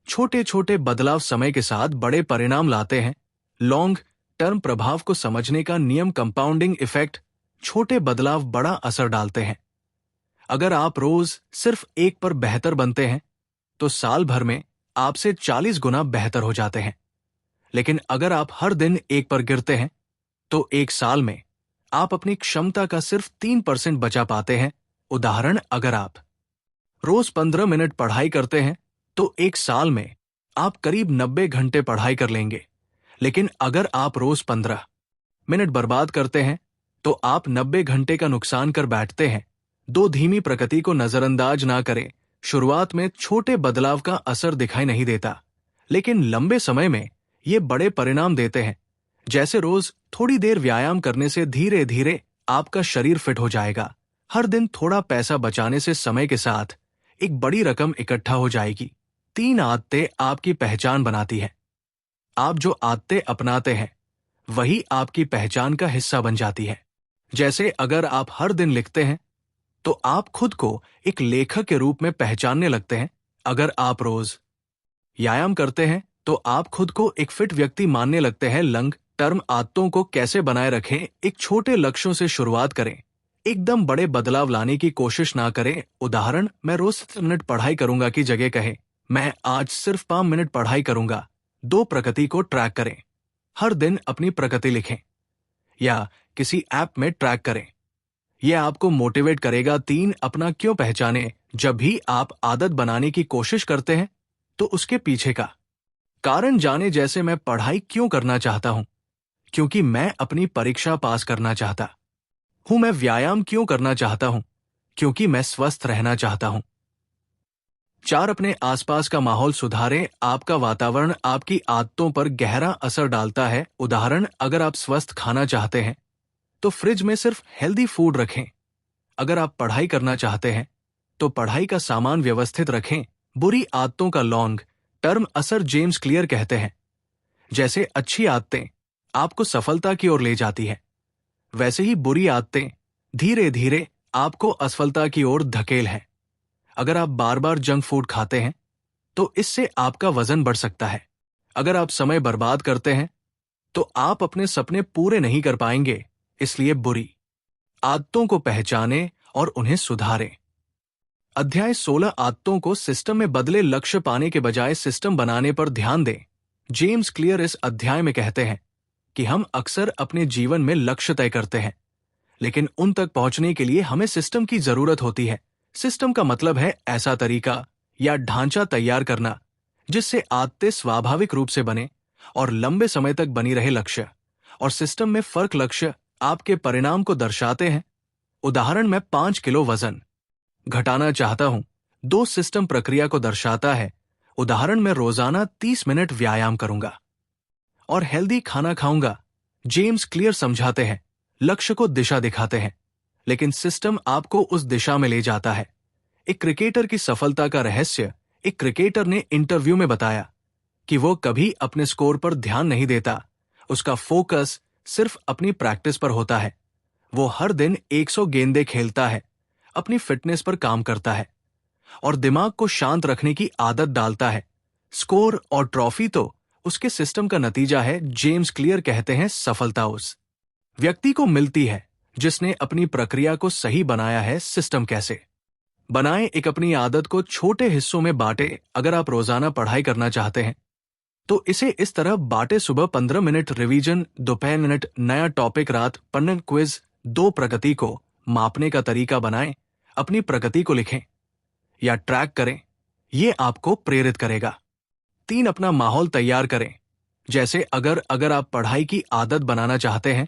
छोटे छोटे बदलाव समय के साथ बड़े परिणाम लाते हैं। लॉन्ग टर्म प्रभाव को समझने का नियम, कंपाउंडिंग इफेक्ट। छोटे बदलाव बड़ा असर डालते हैं। अगर आप रोज सिर्फ 1 पर बेहतर बनते हैं तो साल भर में आपसे 40 गुना बेहतर हो जाते हैं। लेकिन अगर आप हर दिन 1 पर गिरते हैं तो 1 साल में आप अपनी क्षमता का सिर्फ 3% बचा पाते हैं। उदाहरण, अगर आप रोज 15 मिनट पढ़ाई करते हैं तो 1 साल में आप करीब 90 घंटे पढ़ाई कर लेंगे। लेकिन अगर आप रोज 15 मिनट बर्बाद करते हैं तो आप 90 घंटे का नुकसान कर बैठते हैं। 2 धीमी प्रगति को नजरअंदाज ना करें। शुरुआत में छोटे बदलाव का असर दिखाई नहीं देता, लेकिन लंबे समय में ये बड़े परिणाम देते हैं। जैसे रोज थोड़ी देर व्यायाम करने से धीरे धीरे आपका शरीर फिट हो जाएगा। हर दिन थोड़ा पैसा बचाने से समय के साथ एक बड़ी रकम इकट्ठा हो जाएगी। 3 आदतें आपकी पहचान बनाती है। आप जो आदतें अपनाते हैं वही आपकी पहचान का हिस्सा बन जाती है। जैसे अगर आप हर दिन लिखते हैं तो आप खुद को एक लेखक के रूप में पहचानने लगते हैं। अगर आप रोज व्यायाम करते हैं तो आप खुद को एक फिट व्यक्ति मानने लगते हैं। लॉन्ग टर्म आदतों को कैसे बनाए रखें? एक छोटे लक्ष्यों से शुरुआत करें। एकदम बड़े बदलाव लाने की कोशिश ना करें। उदाहरण, मैं रोज 7 मिनट पढ़ाई करूंगा की जगह कहें, मैं आज सिर्फ 5 मिनट पढ़ाई करूंगा। 2 प्रगति को ट्रैक करें। हर दिन अपनी प्रगति लिखें या किसी ऐप में ट्रैक करें। यह आपको मोटिवेट करेगा। 3 अपना क्यों पहचानें। जब भी आप आदत बनाने की कोशिश करते हैं तो उसके पीछे का कारण जाने। जैसे, मैं पढ़ाई क्यों करना चाहता हूं? क्योंकि मैं अपनी परीक्षा पास करना चाहता हूं। मैं व्यायाम क्यों करना चाहता हूं? क्योंकि मैं स्वस्थ रहना चाहता हूं। 4 अपने आसपास का माहौल सुधारें। आपका वातावरण आपकी आदतों पर गहरा असर डालता है। उदाहरण, अगर आप स्वस्थ खाना चाहते हैं तो फ्रिज में सिर्फ हेल्दी फूड रखें। अगर आप पढ़ाई करना चाहते हैं तो पढ़ाई का सामान व्यवस्थित रखें। बुरी आदतों का लॉन्ग टर्म असर जेम्स क्लियर कहते हैं, जैसे अच्छी आदतें आपको सफलता की ओर ले जाती है, वैसे ही बुरी आदतें धीरे धीरे आपको असफलता की ओर धकेल है। अगर आप बार बार जंक फूड खाते हैं तो इससे आपका वजन बढ़ सकता है। अगर आप समय बर्बाद करते हैं तो आप अपने सपने पूरे नहीं कर पाएंगे। इसलिए बुरी आदतों को पहचानें और उन्हें सुधारें। अध्याय 16 आदतों को सिस्टम में बदले। लक्ष्य पाने के बजाय सिस्टम बनाने पर ध्यान दें। जेम्स क्लियर इस अध्याय में कहते हैं कि हम अक्सर अपने जीवन में लक्ष्य तय करते हैं, लेकिन उन तक पहुंचने के लिए हमें सिस्टम की जरूरत होती है। सिस्टम का मतलब है ऐसा तरीका या ढांचा तैयार करना जिससे आदतें स्वाभाविक रूप से बने और लंबे समय तक बनी रहे। लक्ष्य और सिस्टम में फर्क। लक्ष्य आपके परिणाम को दर्शाते हैं। उदाहरण, मैं 5 किलो वजन घटाना चाहता हूं। 2 सिस्टम प्रक्रिया को दर्शाता है। उदाहरण, मैं रोजाना 30 मिनट व्यायाम करूंगा और हेल्दी खाना खाऊंगा। जेम्स क्लियर समझाते हैं, लक्ष्य को दिशा दिखाते हैं, लेकिन सिस्टम आपको उस दिशा में ले जाता है। एक क्रिकेटर की सफलता का रहस्य। एक क्रिकेटर ने इंटरव्यू में बताया कि वो कभी अपने स्कोर पर ध्यान नहीं देता। उसका फोकस सिर्फ अपनी प्रैक्टिस पर होता है। वो हर दिन 100 गेंदें खेलता है, अपनी फिटनेस पर काम करता है और दिमाग को शांत रखने की आदत डालता है। स्कोर और ट्रॉफी तो उसके सिस्टम का नतीजा है। जेम्स क्लियर कहते हैं, सफलता उस व्यक्ति को मिलती है जिसने अपनी प्रक्रिया को सही बनाया है। सिस्टम कैसे बनाएं? एक, अपनी आदत को छोटे हिस्सों में बांटे। अगर आप रोजाना पढ़ाई करना चाहते हैं तो इसे इस तरह बांटे, सुबह 15 मिनट रिवीजन, दोपहर मिनट नया टॉपिक, रात 15 क्विज। 2 प्रगति को मापने का तरीका बनाएं। अपनी प्रगति को लिखें या ट्रैक करें, यह आपको प्रेरित करेगा। 3 अपना माहौल तैयार करें। जैसे, अगर आप पढ़ाई की आदत बनाना चाहते हैं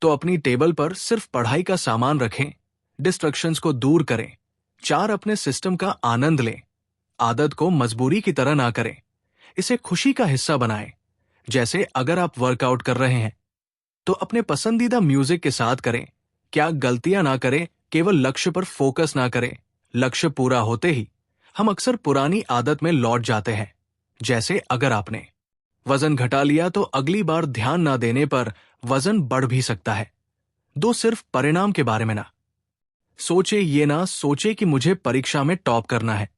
तो अपनी टेबल पर सिर्फ पढ़ाई का सामान रखें, डिस्ट्रैक्शंस को दूर करें। 4 अपने सिस्टम का आनंद लें। आदत को मजबूरी की तरह ना करें, इसे खुशी का हिस्सा बनाएं। जैसे, अगर आप वर्कआउट कर रहे हैं तो अपने पसंदीदा म्यूजिक के साथ करें। क्या गलतियां ना करें, केवल लक्ष्य पर फोकस ना करें। लक्ष्य पूरा होते ही हम अक्सर पुरानी आदत में लौट जाते हैं। जैसे, अगर आपने वजन घटा लिया तो अगली बार ध्यान ना देने पर वजन बढ़ भी सकता है। 2 सिर्फ परिणाम के बारे में ना सोचे। ये ना सोचे कि मुझे परीक्षा में टॉप करना है,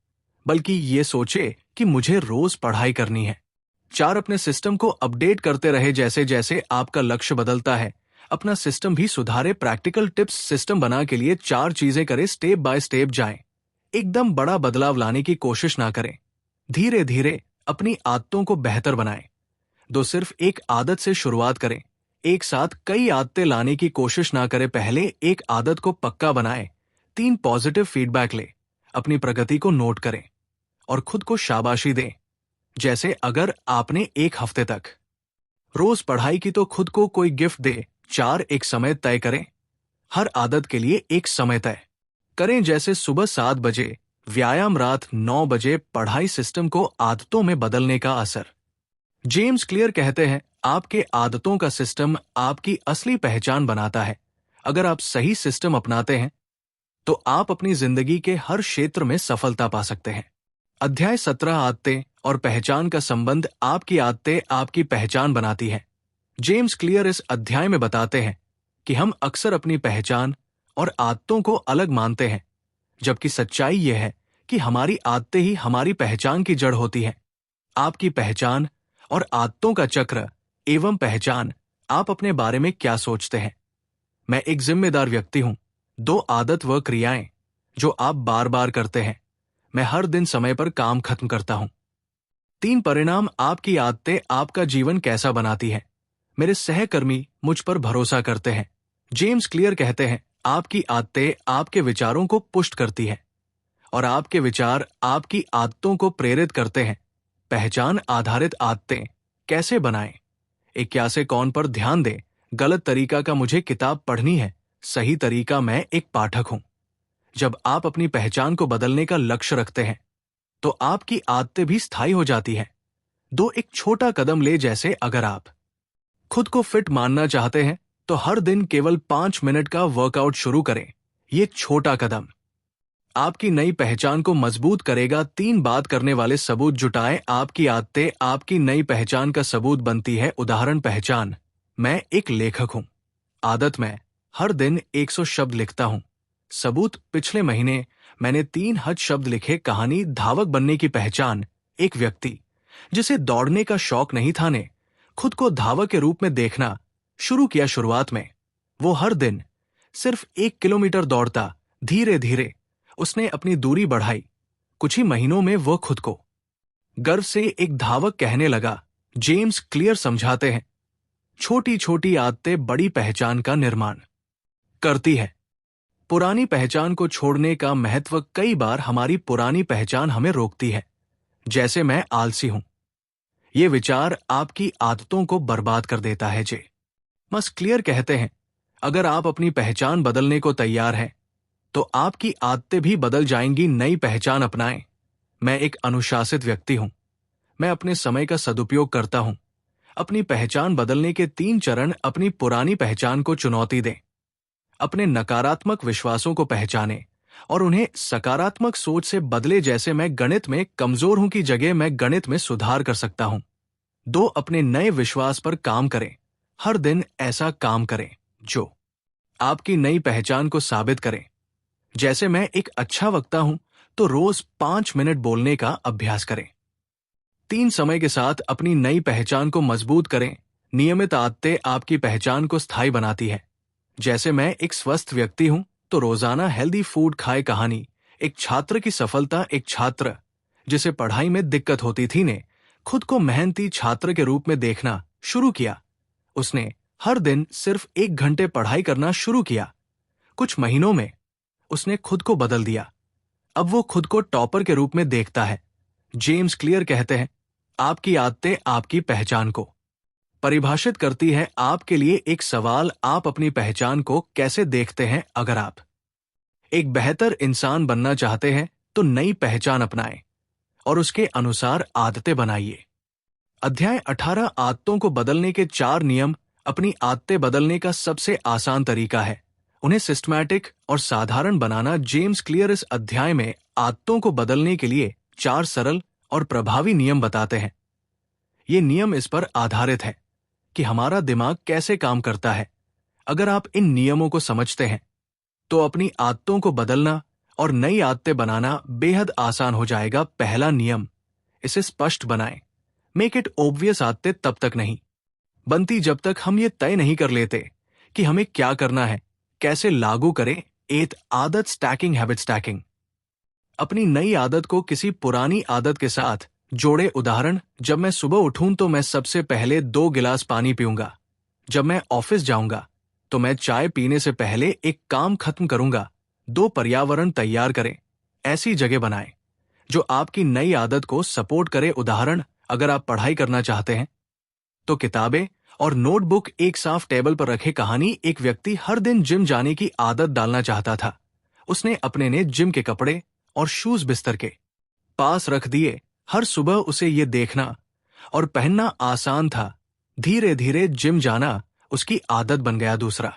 बल्कि ये सोचे कि मुझे रोज पढ़ाई करनी है। 4 अपने सिस्टम को अपडेट करते रहे। जैसे जैसे आपका लक्ष्य बदलता है, अपना सिस्टम भी सुधारे। प्रैक्टिकल टिप्स सिस्टम बना के लिए 4 चीजें करें। स्टेप बाय स्टेप जाएं। एकदम बड़ा बदलाव लाने की कोशिश ना करें, धीरे धीरे अपनी आदतों को बेहतर बनाएं। 2 सिर्फ एक आदत से शुरुआत करें। एक साथ कई आदतें लाने की कोशिश ना करें, पहले एक आदत को पक्का बनाएं। 3 पॉजिटिव फीडबैक ले। अपनी प्रगति को नोट करें और खुद को शाबाशी दें। जैसे, अगर आपने 1 हफ्ते तक रोज पढ़ाई की तो खुद को कोई गिफ्ट दे। 4 एक समय तय करें। हर आदत के लिए एक समय तय करें, जैसे सुबह 7 बजे व्यायाम, रात 9 बजे पढ़ाई। सिस्टम को आदतों में बदलने का असर। जेम्स क्लियर कहते हैं, आपके आदतों का सिस्टम आपकी असली पहचान बनाता है। अगर आप सही सिस्टम अपनाते हैं तो आप अपनी जिंदगी के हर क्षेत्र में सफलता पा सकते हैं। अध्याय 17 आदतें और पहचान का संबंध। आपकी आदतें आपकी पहचान बनाती हैं। जेम्स क्लियर इस अध्याय में बताते हैं कि हम अक्सर अपनी पहचान और आदतों को अलग मानते हैं, जबकि सच्चाई यह है कि हमारी आदतें ही हमारी पहचान की जड़ होती हैं। आपकी पहचान और आदतों का चक्र एवं पहचान। आप अपने बारे में क्या सोचते हैं? मैं एक जिम्मेदार व्यक्ति हूं। 2 आदत व क्रियाएं जो आप बार बार करते हैं। मैं हर दिन समय पर काम खत्म करता हूं। 3 परिणाम आपकी आदतें आपका जीवन कैसा बनाती हैं। मेरे सहकर्मी मुझ पर भरोसा करते हैं। जेम्स क्लियर कहते हैं, आपकी आदतें आपके विचारों को पुष्ट करती हैं और आपके विचार आपकी आदतों को प्रेरित करते हैं। पहचान आधारित आदतें कैसे बनाएं? 81 कौन पर ध्यान दें। गलत तरीका का मुझे किताब पढ़नी है, सही तरीका मैं एक पाठक हूं। जब आप अपनी पहचान को बदलने का लक्ष्य रखते हैं तो आपकी आदतें भी स्थायी हो जाती हैं। एक छोटा कदम ले, जैसे अगर आप खुद को फिट मानना चाहते हैं तो हर दिन केवल 5 मिनट का वर्कआउट शुरू करें। ये छोटा कदम आपकी नई पहचान को मजबूत करेगा। 3 बात करने वाले सबूत जुटाएं। आपकी आदतें आपकी नई पहचान का सबूत बनती है। उदाहरण, पहचान, मैं एक लेखक हूं। आदत, मैं हर दिन 100 शब्द लिखता हूं। सबूत, पिछले महीने मैंने 3 हद शब्द लिखे। कहानी, धावक बनने की पहचान, एक व्यक्ति जिसे दौड़ने का शौक नहीं था ने खुद को धावक के रूप में देखना शुरू किया। शुरुआत में वो हर दिन सिर्फ 1 किलोमीटर दौड़ता। धीरे धीरे उसने अपनी दूरी बढ़ाई। कुछ ही महीनों में वो खुद को गर्व से एक धावक कहने लगा। जेम्स क्लियर समझाते हैं, छोटी छोटी आदतें बड़ी पहचान का निर्माण करती है। पुरानी पहचान को छोड़ने का महत्व, कई बार हमारी पुरानी पहचान हमें रोकती है, जैसे मैं आलसी हूं। ये विचार आपकी आदतों को बर्बाद कर देता है। मस क्लियर कहते हैं, अगर आप अपनी पहचान बदलने को तैयार हैं तो आपकी आदतें भी बदल जाएंगी। नई पहचान अपनाएं। मैं एक अनुशासित व्यक्ति हूं। मैं अपने समय का सदुपयोग करता हूं। अपनी पहचान बदलने के 3 चरण। अपनी पुरानी पहचान को चुनौती दें। अपने नकारात्मक विश्वासों को पहचानें और उन्हें सकारात्मक सोच से बदले। जैसे, मैं गणित में कमजोर हूं की जगह मैं गणित में सुधार कर सकता हूं। 2, अपने नए विश्वास पर काम करें। हर दिन ऐसा काम करें जो आपकी नई पहचान को साबित करें। जैसे, मैं एक अच्छा वक्ता हूं, तो रोज 5 मिनट बोलने का अभ्यास करें। 3, समय के साथ अपनी नई पहचान को मजबूत करें। नियमित आदतें आपकी पहचान को स्थायी बनाती है। जैसे, मैं एक स्वस्थ व्यक्ति हूं, तो रोजाना हेल्दी फूड खाए। कहानी, एक छात्र की सफलता। एक छात्र जिसे पढ़ाई में दिक्कत होती थी ने खुद को मेहनती छात्र के रूप में देखना शुरू किया। उसने हर दिन सिर्फ 1 घंटे पढ़ाई करना शुरू किया। कुछ महीनों में उसने खुद को बदल दिया। अब वो खुद को टॉपर के रूप में देखता है। जेम्स क्लियर कहते हैं, आपकी आदतें आपकी पहचान को परिभाषित करती है। आपके लिए एक सवाल, आप अपनी पहचान को कैसे देखते हैं? अगर आप एक बेहतर इंसान बनना चाहते हैं तो नई पहचान अपनाएं और उसके अनुसार आदतें बनाइए। अध्याय 18, आदतों को बदलने के 4 नियम। अपनी आदतें बदलने का सबसे आसान तरीका है उन्हें सिस्टमैटिक और साधारण बनाना। जेम्स क्लियर इस अध्याय में आदतों को बदलने के लिए 4 सरल और प्रभावी नियम बताते हैं। ये नियम इस पर आधारित है कि हमारा दिमाग कैसे काम करता है। अगर आप इन नियमों को समझते हैं तो अपनी आदतों को बदलना और नई आदतें बनाना बेहद आसान हो जाएगा। पहला नियम, इसे स्पष्ट बनाएं। Make it obvious. आदतें तब तक नहीं बनती जब तक हम ये तय नहीं कर लेते कि हमें क्या करना है, कैसे लागू करें। 8, आदत स्टैकिंग, हैबिट स्टैकिंग। अपनी नई आदत को किसी पुरानी आदत के साथ जोड़े। उदाहरण, जब मैं सुबह उठूं तो मैं सबसे पहले 2 गिलास पानी पीऊंगा। जब मैं ऑफिस जाऊंगा तो मैं चाय पीने से पहले एक काम खत्म करूंगा। 2, पर्यावरण तैयार करें। ऐसी जगह बनाएं जो आपकी नई आदत को सपोर्ट करे। उदाहरण, अगर आप पढ़ाई करना चाहते हैं तो किताबें और नोटबुक एक साफ टेबल पर रखे। कहानी, एक व्यक्ति हर दिन जिम जाने की आदत डालना चाहता था। उसने अपने ने जिम के कपड़े और शूज बिस्तर के पास रख दिए। हर सुबह उसे ये देखना और पहनना आसान था। धीरे धीरे जिम जाना उसकी आदत बन गया। दूसरा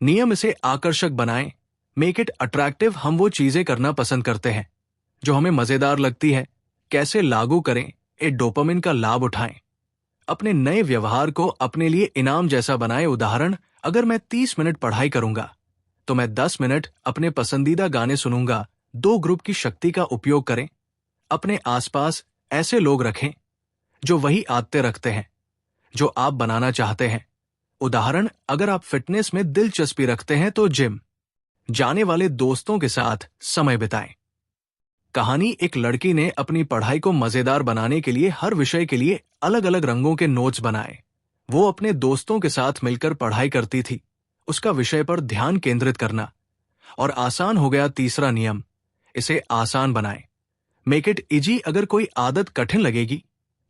नियम, इसे आकर्षक बनाएं। Make it attractive. हम वो चीजें करना पसंद करते हैं जो हमें मजेदार लगती है। कैसे लागू करें? डोपामिन का लाभ उठाएं। अपने नए व्यवहार को अपने लिए इनाम जैसा बनाएं। उदाहरण, अगर मैं 30 मिनट पढ़ाई करूंगा तो मैं 10 मिनट अपने पसंदीदा गाने सुनूंगा। 2, ग्रुप की शक्ति का उपयोग करें। अपने आसपास ऐसे लोग रखें जो वही आदतें रखते हैं जो आप बनाना चाहते हैं। उदाहरण, अगर आप फिटनेस में दिलचस्पी रखते हैं तो जिम जाने वाले दोस्तों के साथ समय बिताएं। कहानी, एक लड़की ने अपनी पढ़ाई को मजेदार बनाने के लिए हर विषय के लिए अलग अलग रंगों के नोट्स बनाए। वो अपने दोस्तों के साथ मिलकर पढ़ाई करती थी, उसका विषय पर ध्यान केंद्रित करना। और आसान हो गया तीसरा नियम, इसे आसान बनाएं। Make it easy. अगर कोई आदत कठिन लगेगी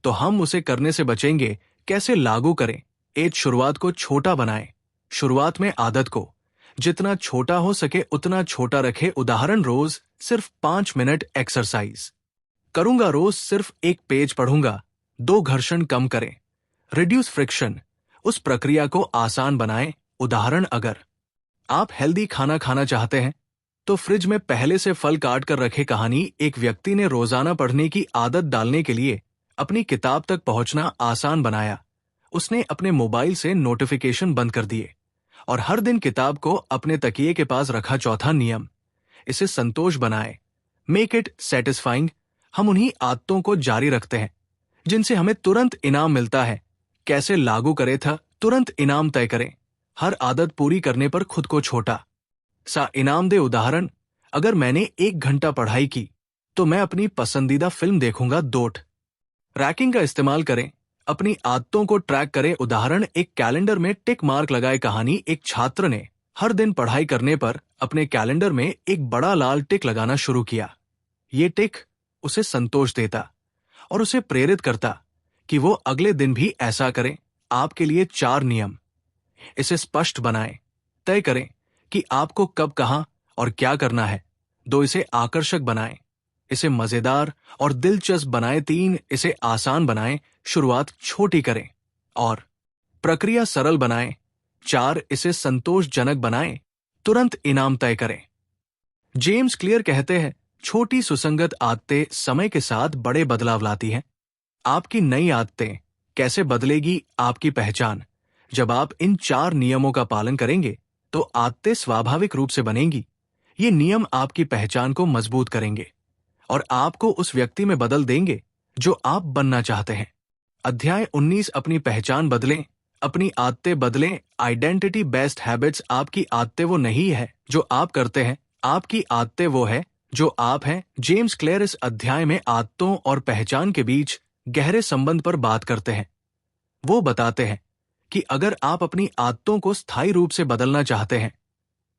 तो हम उसे करने से बचेंगे। कैसे लागू करें? एक, शुरुआत को छोटा बनाएं। शुरुआत में आदत को जितना छोटा हो सके उतना छोटा रखें। उदाहरण, रोज सिर्फ 5 मिनट एक्सरसाइज करूंगा, रोज सिर्फ 1 पेज पढ़ूंगा। 2 घर्षण कम करें। रिड्यूस फ्रिक्शन, उस प्रक्रिया को आसान बनाएं। उदाहरण, अगर आप हेल्दी खाना खाना चाहते हैं तो फ्रिज में पहले से फल काट कर रखे। कहानी, एक व्यक्ति ने रोजाना पढ़ने की आदत डालने के लिए अपनी किताब तक पहुंचना आसान बनाया। उसने अपने मोबाइल से नोटिफिकेशन बंद कर दिए और हर दिन किताब को अपने तकिए के पास रखा। चौथा नियम, इसे संतोष बनाएं। Make it satisfying. हम उन्हीं आदतों को जारी रखते हैं जिनसे हमें तुरंत इनाम मिलता है। कैसे लागू करें था? तुरंत इनाम तय करें। हर आदत पूरी करने पर खुद को छोटा सा इनाम दे। उदाहरण, अगर मैंने 1 घंटा पढ़ाई की तो मैं अपनी पसंदीदा फिल्म देखूंगा। डोट रैकिंग का इस्तेमाल करें। अपनी आदतों को ट्रैक करें। उदाहरण, एक कैलेंडर में टिक मार्क लगाए। कहानी, एक छात्र ने हर दिन पढ़ाई करने पर अपने कैलेंडर में एक बड़ा लाल टिक लगाना शुरू किया। ये टिक उसे संतोष देता और उसे प्रेरित करता कि वो अगले दिन भी ऐसा करे। आपके लिए 4 नियम, इसे स्पष्ट बनाएं। तय करें कि आपको कब, कहां और क्या करना है। 2, इसे आकर्षक बनाएं। इसे मजेदार और दिलचस्प बनाएं। 3, इसे आसान बनाएं। शुरुआत छोटी करें और प्रक्रिया सरल बनाएं। 4, इसे संतोषजनक बनाएं। तुरंत इनाम तय करें। जेम्स क्लियर कहते हैं, छोटी सुसंगत आदतें समय के साथ बड़े बदलाव लाती हैं। आपकी नई आदतें कैसे बदलेगी? आपकी पहचान। जब आप इन 4 नियमों का पालन करेंगे तो आदतें स्वाभाविक रूप से बनेंगी। ये नियम आपकी पहचान को मजबूत करेंगे और आपको उस व्यक्ति में बदल देंगे जो आप बनना चाहते हैं। अध्याय 19, अपनी पहचान बदलें, अपनी आदतें बदलें। Identity based habits. आपकी आदतें वो नहीं है जो आप करते हैं, आपकी आदतें वो है जो आप हैं। जेम्स क्लियर इस अध्याय में आदतों और पहचान के बीच गहरे संबंध पर बात करते हैं। वो बताते हैं कि अगर आप अपनी आदतों को स्थायी रूप से बदलना चाहते हैं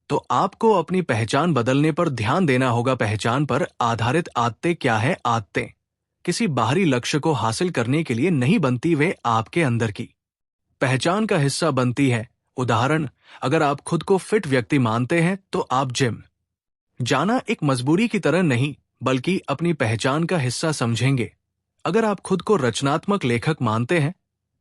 तो आपको अपनी पहचान बदलने पर ध्यान देना होगा। पहचान पर आधारित आदतें क्या है? आदतें किसी बाहरी लक्ष्य को हासिल करने के लिए नहीं बनती, वे आपके अंदर की पहचान का हिस्सा बनती है। उदाहरण, अगर आप खुद को फिट व्यक्ति मानते हैं तो आप जिम जाना एक मजबूरी की तरह नहीं बल्कि अपनी पहचान का हिस्सा समझेंगे। अगर आप खुद को रचनात्मक लेखक मानते हैं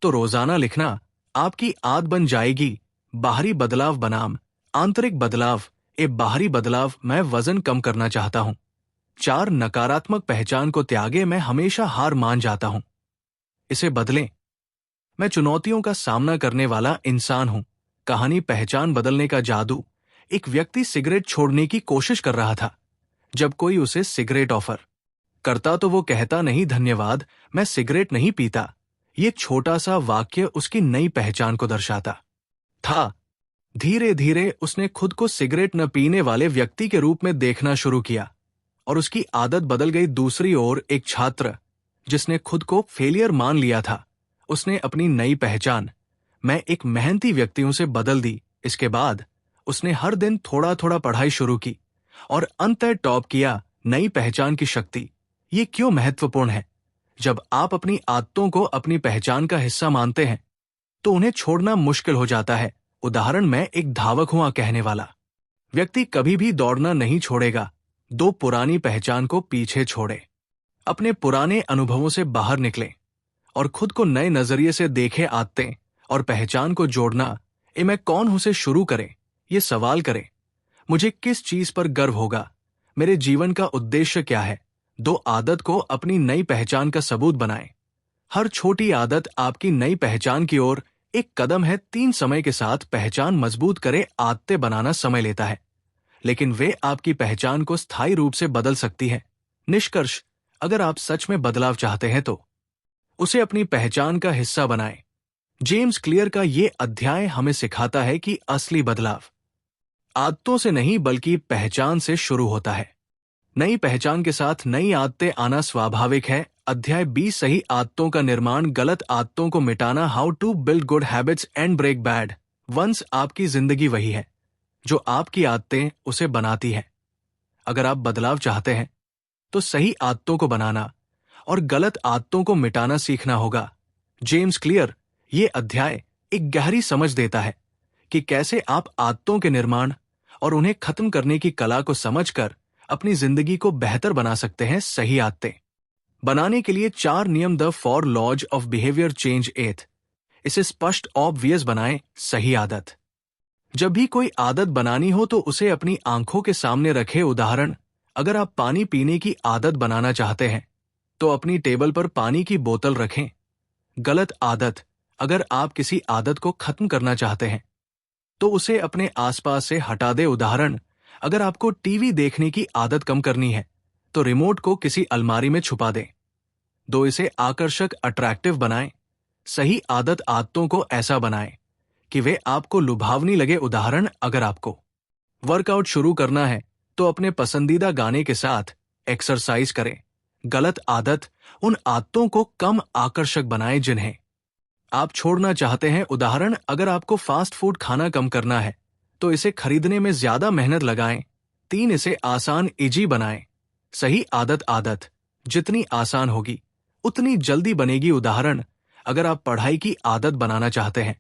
तो रोजाना लिखना आपकी आदत बन जाएगी। बाहरी बदलाव बनाम आंतरिक बदलाव। बाहरी बदलाव, मैं वजन कम करना चाहता हूं। 4, नकारात्मक पहचान को त्यागे, मैं हमेशा हार मान जाता हूं। इसे बदलें, मैं चुनौतियों का सामना करने वाला इंसान हूं। कहानी, पहचान बदलने का जादू। एक व्यक्ति सिगरेट छोड़ने की कोशिश कर रहा था। जब कोई उसे सिगरेट ऑफर करता तो वो कहता नहीं, धन्यवाद, मैं सिगरेट नहीं पीता। ये छोटा सा वाक्य उसकी नई पहचान को दर्शाता था। धीरे धीरे उसने खुद को सिगरेट न पीने वाले व्यक्ति के रूप में देखना शुरू किया और उसकी आदत बदल गई। दूसरी ओर, एक छात्र जिसने खुद को फेलियर मान लिया था, उसने अपनी नई पहचान, मैं एक मेहनती व्यक्ति हूं, से बदल दी। इसके बाद उसने हर दिन थोड़ा थोड़ा पढ़ाई शुरू की और अंततः टॉप किया। नई पहचान की शक्ति, ये क्यों महत्वपूर्ण है? जब आप अपनी आदतों को अपनी पहचान का हिस्सा मानते हैं तो उन्हें छोड़ना मुश्किल हो जाता है। उदाहरण, मैं एक धावक हूं कहने वाला व्यक्ति कभी भी दौड़ना नहीं छोड़ेगा। 2, पुरानी पहचान को पीछे छोड़े, अपने पुराने अनुभवों से बाहर निकले और खुद को नए नजरिए से देखें। आदतें और पहचान को जोड़ना, मैं कौन हूं से शुरू करें। ये सवाल करें, मुझे किस चीज पर गर्व होगा? मेरे जीवन का उद्देश्य क्या है? 2, आदत को अपनी नई पहचान का सबूत बनाएं। हर छोटी आदत आपकी नई पहचान की ओर एक कदम है। 3, समय के साथ पहचान मजबूत करें। आदतें बनाना समय लेता है लेकिन वे आपकी पहचान को स्थायी रूप से बदल सकती है। निष्कर्ष, अगर आप सच में बदलाव चाहते हैं तो उसे अपनी पहचान का हिस्सा बनाएं। जेम्स क्लियर का ये अध्याय हमें सिखाता है कि असली बदलाव आदतों से नहीं बल्कि पहचान से शुरू होता है। नई पहचान के साथ नई आदतें आना स्वाभाविक है। अध्याय 20 सही आदतों का निर्माण, गलत आदतों को मिटाना, how to build good habits and break bad ones. आपकी जिंदगी वही है जो आपकी आदतें उसे बनाती है। अगर आप बदलाव चाहते हैं तो सही आदतों को बनाना और गलत आदतों को मिटाना सीखना होगा। जेम्स क्लियर ये अध्याय एक गहरी समझ देता है कि कैसे आप आदतों के निर्माण और उन्हें खत्म करने की कला को समझकर अपनी जिंदगी को बेहतर बना सकते हैं। सही आदतें बनाने के लिए 4 नियम, the 4 laws of behaviour change 8। इसे स्पष्ट ऑब्वियस बनाएं। सही आदत, जब भी कोई आदत बनानी हो तो उसे अपनी आंखों के सामने रखें। उदाहरण, अगर आप पानी पीने की आदत बनाना चाहते हैं तो अपनी टेबल पर पानी की बोतल रखें। गलत आदत, अगर आप किसी आदत को खत्म करना चाहते हैं तो उसे अपने आसपास से हटा दें। उदाहरण, अगर आपको टीवी देखने की आदत कम करनी है तो रिमोट को किसी अलमारी में छुपा दें। 2 इसे आकर्षक, अट्रैक्टिव बनाएं। सही आदत आदतों को ऐसा बनाएं कि वे आपको लुभावनी लगे। उदाहरण, अगर आपको वर्कआउट शुरू करना है तो अपने पसंदीदा गाने के साथ एक्सरसाइज करें। गलत आदत, उन आदतों को कम आकर्षक बनाएं जिन्हें आप छोड़ना चाहते हैं। उदाहरण, अगर आपको फास्ट फूड खाना कम करना है तो इसे खरीदने में ज्यादा मेहनत लगाएं। 3 इसे आसान, इजी बनाएं। सही आदत जितनी आसान होगी उतनी जल्दी बनेगी। उदाहरण, अगर आप पढ़ाई की आदत बनाना चाहते हैं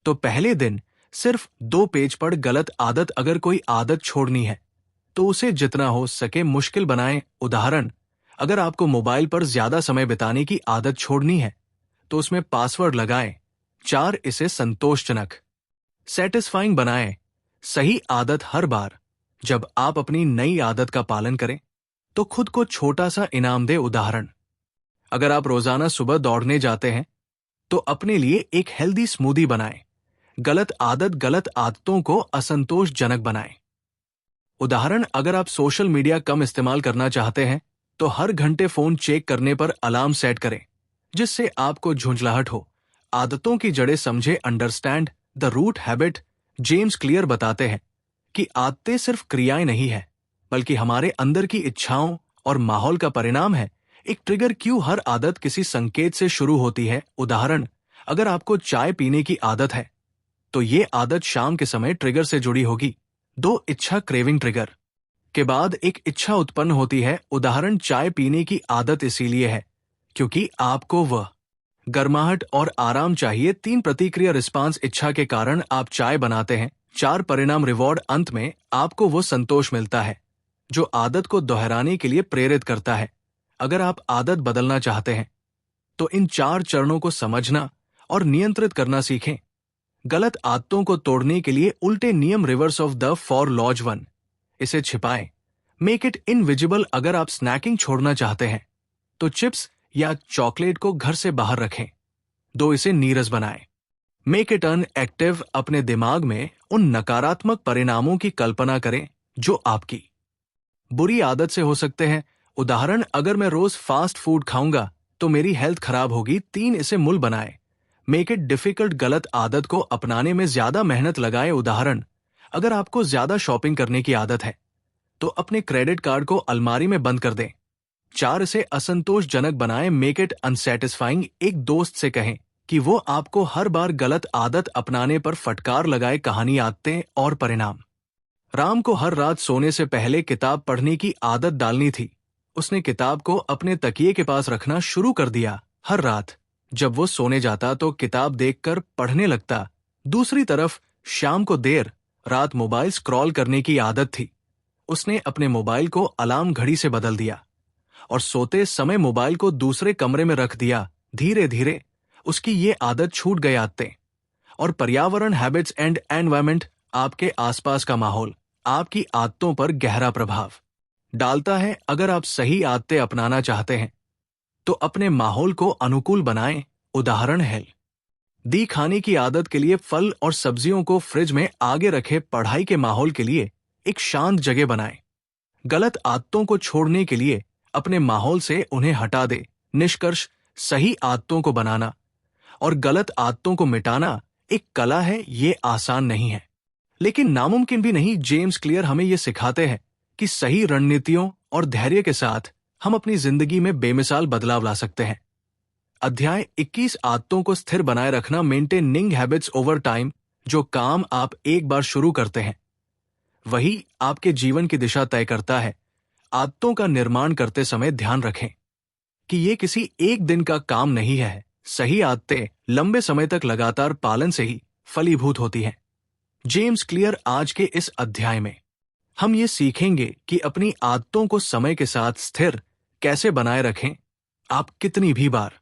तो पहले दिन सिर्फ 2 पेज पढ़। गलत आदत, अगर कोई आदत छोड़नी है तो उसे जितना हो सके मुश्किल बनाएं। उदाहरण, अगर आपको मोबाइल पर ज्यादा समय बिताने की आदत छोड़नी है तो उसमें पासवर्ड लगाएं। 4 इसे संतोषजनक, सेटिस्फाइंग बनाएं। सही आदत, हर बार जब आप अपनी नई आदत का पालन करें तो खुद को छोटा सा इनाम दें। उदाहरण, अगर आप रोजाना सुबह दौड़ने जाते हैं तो अपने लिए एक हेल्दी स्मूदी बनाएं। गलत आदत, गलत आदतों को असंतोषजनक बनाएं। उदाहरण, अगर आप सोशल मीडिया कम इस्तेमाल करना चाहते हैं तो हर घंटे फोन चेक करने पर अलार्म सेट करें जिससे आपको झुंझलाहट हो। आदतों की जड़ें समझे, understand the root habit. James Clear बताते हैं कि आदतें सिर्फ क्रियाएं नहीं है बल्कि हमारे अंदर की इच्छाओं और माहौल का परिणाम है। एक ट्रिगर क्यों, हर आदत किसी संकेत से शुरू होती है। उदाहरण, अगर आपको चाय पीने की आदत है तो ये आदत शाम के समय ट्रिगर से जुड़ी होगी। 2 इच्छा, क्रेविंग ट्रिगर के बाद एक इच्छा उत्पन्न होती है। उदाहरण, चाय पीने की आदत इसीलिए है क्योंकि आपको वह गर्माहट और आराम चाहिए। 3 प्रतिक्रिया, रिस्पांस, इच्छा के कारण आप चाय बनाते हैं। 4 परिणाम, रिवॉर्ड, अंत में आपको वो संतोष मिलता है जो आदत को दोहराने के लिए प्रेरित करता है। अगर आप आदत बदलना चाहते हैं तो इन 4 चरणों को समझना और नियंत्रित करना सीखें। गलत आदतों को तोड़ने के लिए उल्टे नियम, रिवर्स ऑफ द 4 लॉज 1। इसे छिपाएं, मेक इट इनविजिबल। अगर आप स्नैकिंग छोड़ना चाहते हैं तो चिप्स या चॉकलेट को घर से बाहर रखें। 2 इसे नीरस बनाएं, मेक इट अनएक्टिव। अपने दिमाग में उन नकारात्मक परिणामों की कल्पना करें जो आपकी बुरी आदत से हो सकते हैं। उदाहरण, अगर मैं रोज फास्ट फूड खाऊंगा तो मेरी हेल्थ खराब होगी। 3 इसे मूल बनाएं, मेक इट डिफिकल्ट। गलत आदत को अपनाने में ज्यादा मेहनत लगाएं। उदाहरण, अगर आपको ज्यादा शॉपिंग करने की आदत है तो अपने क्रेडिट कार्ड को अलमारी में बंद कर दें। 4 इसे असंतोषजनक बनाएं, मेक इट अनसेटिस्फाइंग। एक दोस्त से कहें कि वो आपको हर बार गलत आदत अपनाने पर फटकार लगाए। कहानी, आदतें और परिणाम। राम को हर रात सोने से पहले किताब पढ़ने की आदत डालनी थी। उसने किताब को अपने तकिए के पास रखना शुरू कर दिया। हर रात जब वो सोने जाता तो किताब देखकर पढ़ने लगता। दूसरी तरफ शाम को देर रात मोबाइल स्क्रॉल करने की आदत थी। उसने अपने मोबाइल को अलार्म घड़ी से बदल दिया और सोते समय मोबाइल को दूसरे कमरे में रख दिया। धीरे धीरे उसकी ये आदत छूट गई। आदतें और पर्यावरण, हैबिट्स एंड एनवायरमेंट। आपके आसपास का माहौल आपकी आदतों पर गहरा प्रभाव डालता है। अगर आप सही आदतें अपनाना चाहते हैं तो अपने माहौल को अनुकूल बनाएं। उदाहरण, दी खाने की आदत के लिए फल और सब्जियों को फ्रिज में आगे रखें। पढ़ाई के माहौल के लिए एक शांत जगह बनाएं। गलत आदतों को छोड़ने के लिए अपने माहौल से उन्हें हटा दे। निष्कर्ष, सही आदतों को बनाना और गलत आदतों को मिटाना एक कला है, ये आसान नहीं है, लेकिन नामुमकिन भी नहीं। जेम्स क्लियर हमें ये सिखाते हैं कि सही रणनीतियों और धैर्य के साथ हम अपनी जिंदगी में बेमिसाल बदलाव ला सकते हैं। अध्याय 21 आदतों को स्थिर बनाए रखना, मेंटेनिंग हैबिट्स ओवर टाइम। जो काम आप एक बार शुरू करते हैं वही आपके जीवन की दिशा तय करता है। आदतों का निर्माण करते समय ध्यान रखें कि ये किसी एक दिन का काम नहीं है। सही आदतें लंबे समय तक लगातार पालन से ही फलीभूत होती हैं। जेम्स क्लियर आज के इस अध्याय में हम ये सीखेंगे कि अपनी आदतों को समय के साथ स्थिर कैसे बनाए रखें। आप कितनी भी बार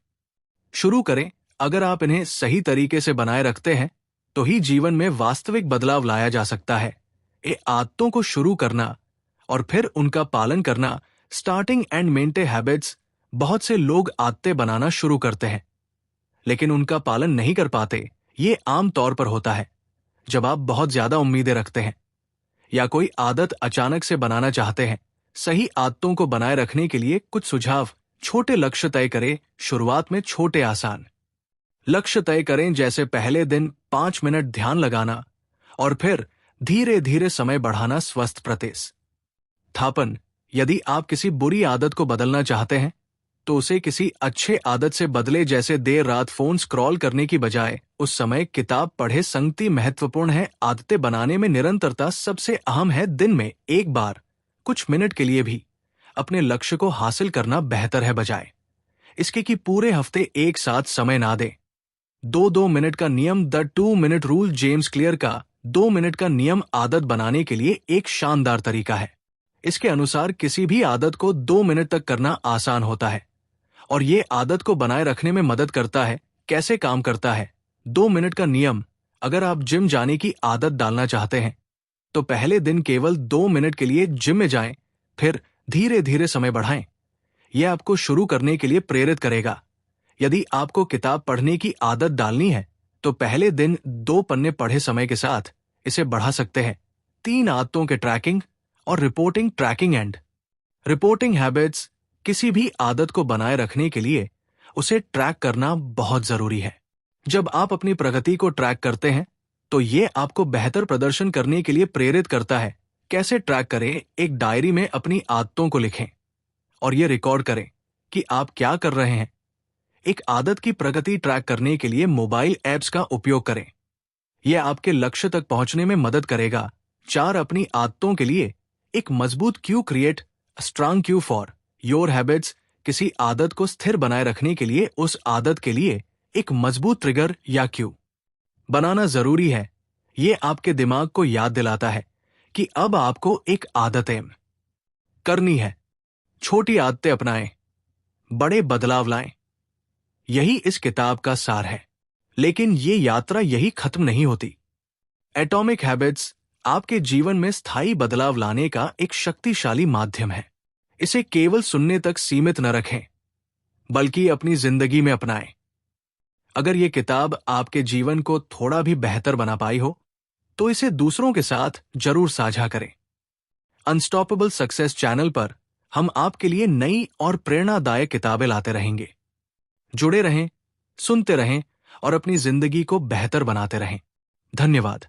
शुरू करें, अगर आप इन्हें सही तरीके से बनाए रखते हैं तो ही जीवन में वास्तविक बदलाव लाया जा सकता है। ये आदतों को शुरू करना और फिर उनका पालन करना, स्टार्टिंग एंड मेंटेन हैबिट्स। बहुत से लोग आदतें बनाना शुरू करते हैं लेकिन उनका पालन नहीं कर पाते। ये आम तौर पर होता है जब आप बहुत ज्यादा उम्मीदें रखते हैं या कोई आदत अचानक से बनाना चाहते हैं। सही आदतों को बनाए रखने के लिए कुछ सुझाव। छोटे लक्ष्य तय करें। शुरुआत में छोटे आसान लक्ष्य तय करें, जैसे पहले दिन 5 मिनट ध्यान लगाना और फिर धीरे धीरे समय बढ़ाना। स्वस्थ प्रतिस्थापन। यदि आप किसी बुरी आदत को बदलना चाहते हैं तो उसे किसी अच्छे आदत से बदले, जैसे देर रात फोन स्क्रॉल करने की बजाय उस समय किताब पढ़े। संगति महत्वपूर्ण है। आदतें बनाने में निरंतरता सबसे अहम है। दिन में एक बार कुछ मिनट के लिए भी अपने लक्ष्य को हासिल करना बेहतर है, बजाय इसके कि पूरे हफ्ते एक साथ समय ना दें। 2 मिनट का नियम, the 2 minute rule. James clear का 2 मिनट का नियम आदत बनाने के लिए एक शानदार तरीका है। इसके अनुसार किसी भी आदत को 2 मिनट तक करना आसान होता है और ये आदत को बनाए रखने में मदद करता है। कैसे काम करता है 2 मिनट का नियम? अगर आप जिम जाने की आदत डालना चाहते हैं तो पहले दिन केवल 2 मिनट के लिए जिम में जाएं, फिर धीरे धीरे समय बढ़ाएं। यह आपको शुरू करने के लिए प्रेरित करेगा। यदि आपको किताब पढ़ने की आदत डालनी है तो पहले दिन 2 पन्ने पढ़े समय के साथ इसे बढ़ा सकते हैं। 3 आदतों के ट्रैकिंग और reporting. Tracking and reporting habits. किसी भी आदत को बनाए रखने के लिए उसे ट्रैक करना बहुत जरूरी है। जब आप अपनी प्रगति को ट्रैक करते हैं तो ये आपको बेहतर प्रदर्शन करने के लिए प्रेरित करता है। कैसे ट्रैक करें? एक डायरी में अपनी आदतों को लिखें और ये रिकॉर्ड करें कि आप क्या कर रहे हैं। एक आदत की प्रगति ट्रैक करने के लिए मोबाइल ऐप्स का उपयोग करें। यह आपके लक्ष्य तक पहुंचने में मदद करेगा। 4 अपनी आदतों के लिए एक मजबूत Q create, strong Q for your habits. किसी आदत को स्थिर बनाए रखने के लिए उस आदत के लिए एक मजबूत ट्रिगर या क्यू बनाना जरूरी है। यह आपके दिमाग को याद दिलाता है कि अब आपको एक आदत करनी है। छोटी आदतें अपनाएं, बड़े बदलाव लाएं। यही इस किताब का सार है। लेकिन ये यात्रा यही खत्म नहीं होती। एटॉमिक हैबिट्स आपके जीवन में स्थायी बदलाव लाने का एक शक्तिशाली माध्यम है। इसे केवल सुनने तक सीमित न रखें, बल्कि अपनी जिंदगी में अपनाएं। अगर ये किताब आपके जीवन को थोड़ा भी बेहतर बना पाई हो तो इसे दूसरों के साथ जरूर साझा करें। अनस्टॉपेबल सक्सेस चैनल पर हम आपके लिए नई और प्रेरणादायक किताबें लाते रहेंगे। जुड़े रहें, सुनते रहें और अपनी जिंदगी को बेहतर बनाते रहें। धन्यवाद।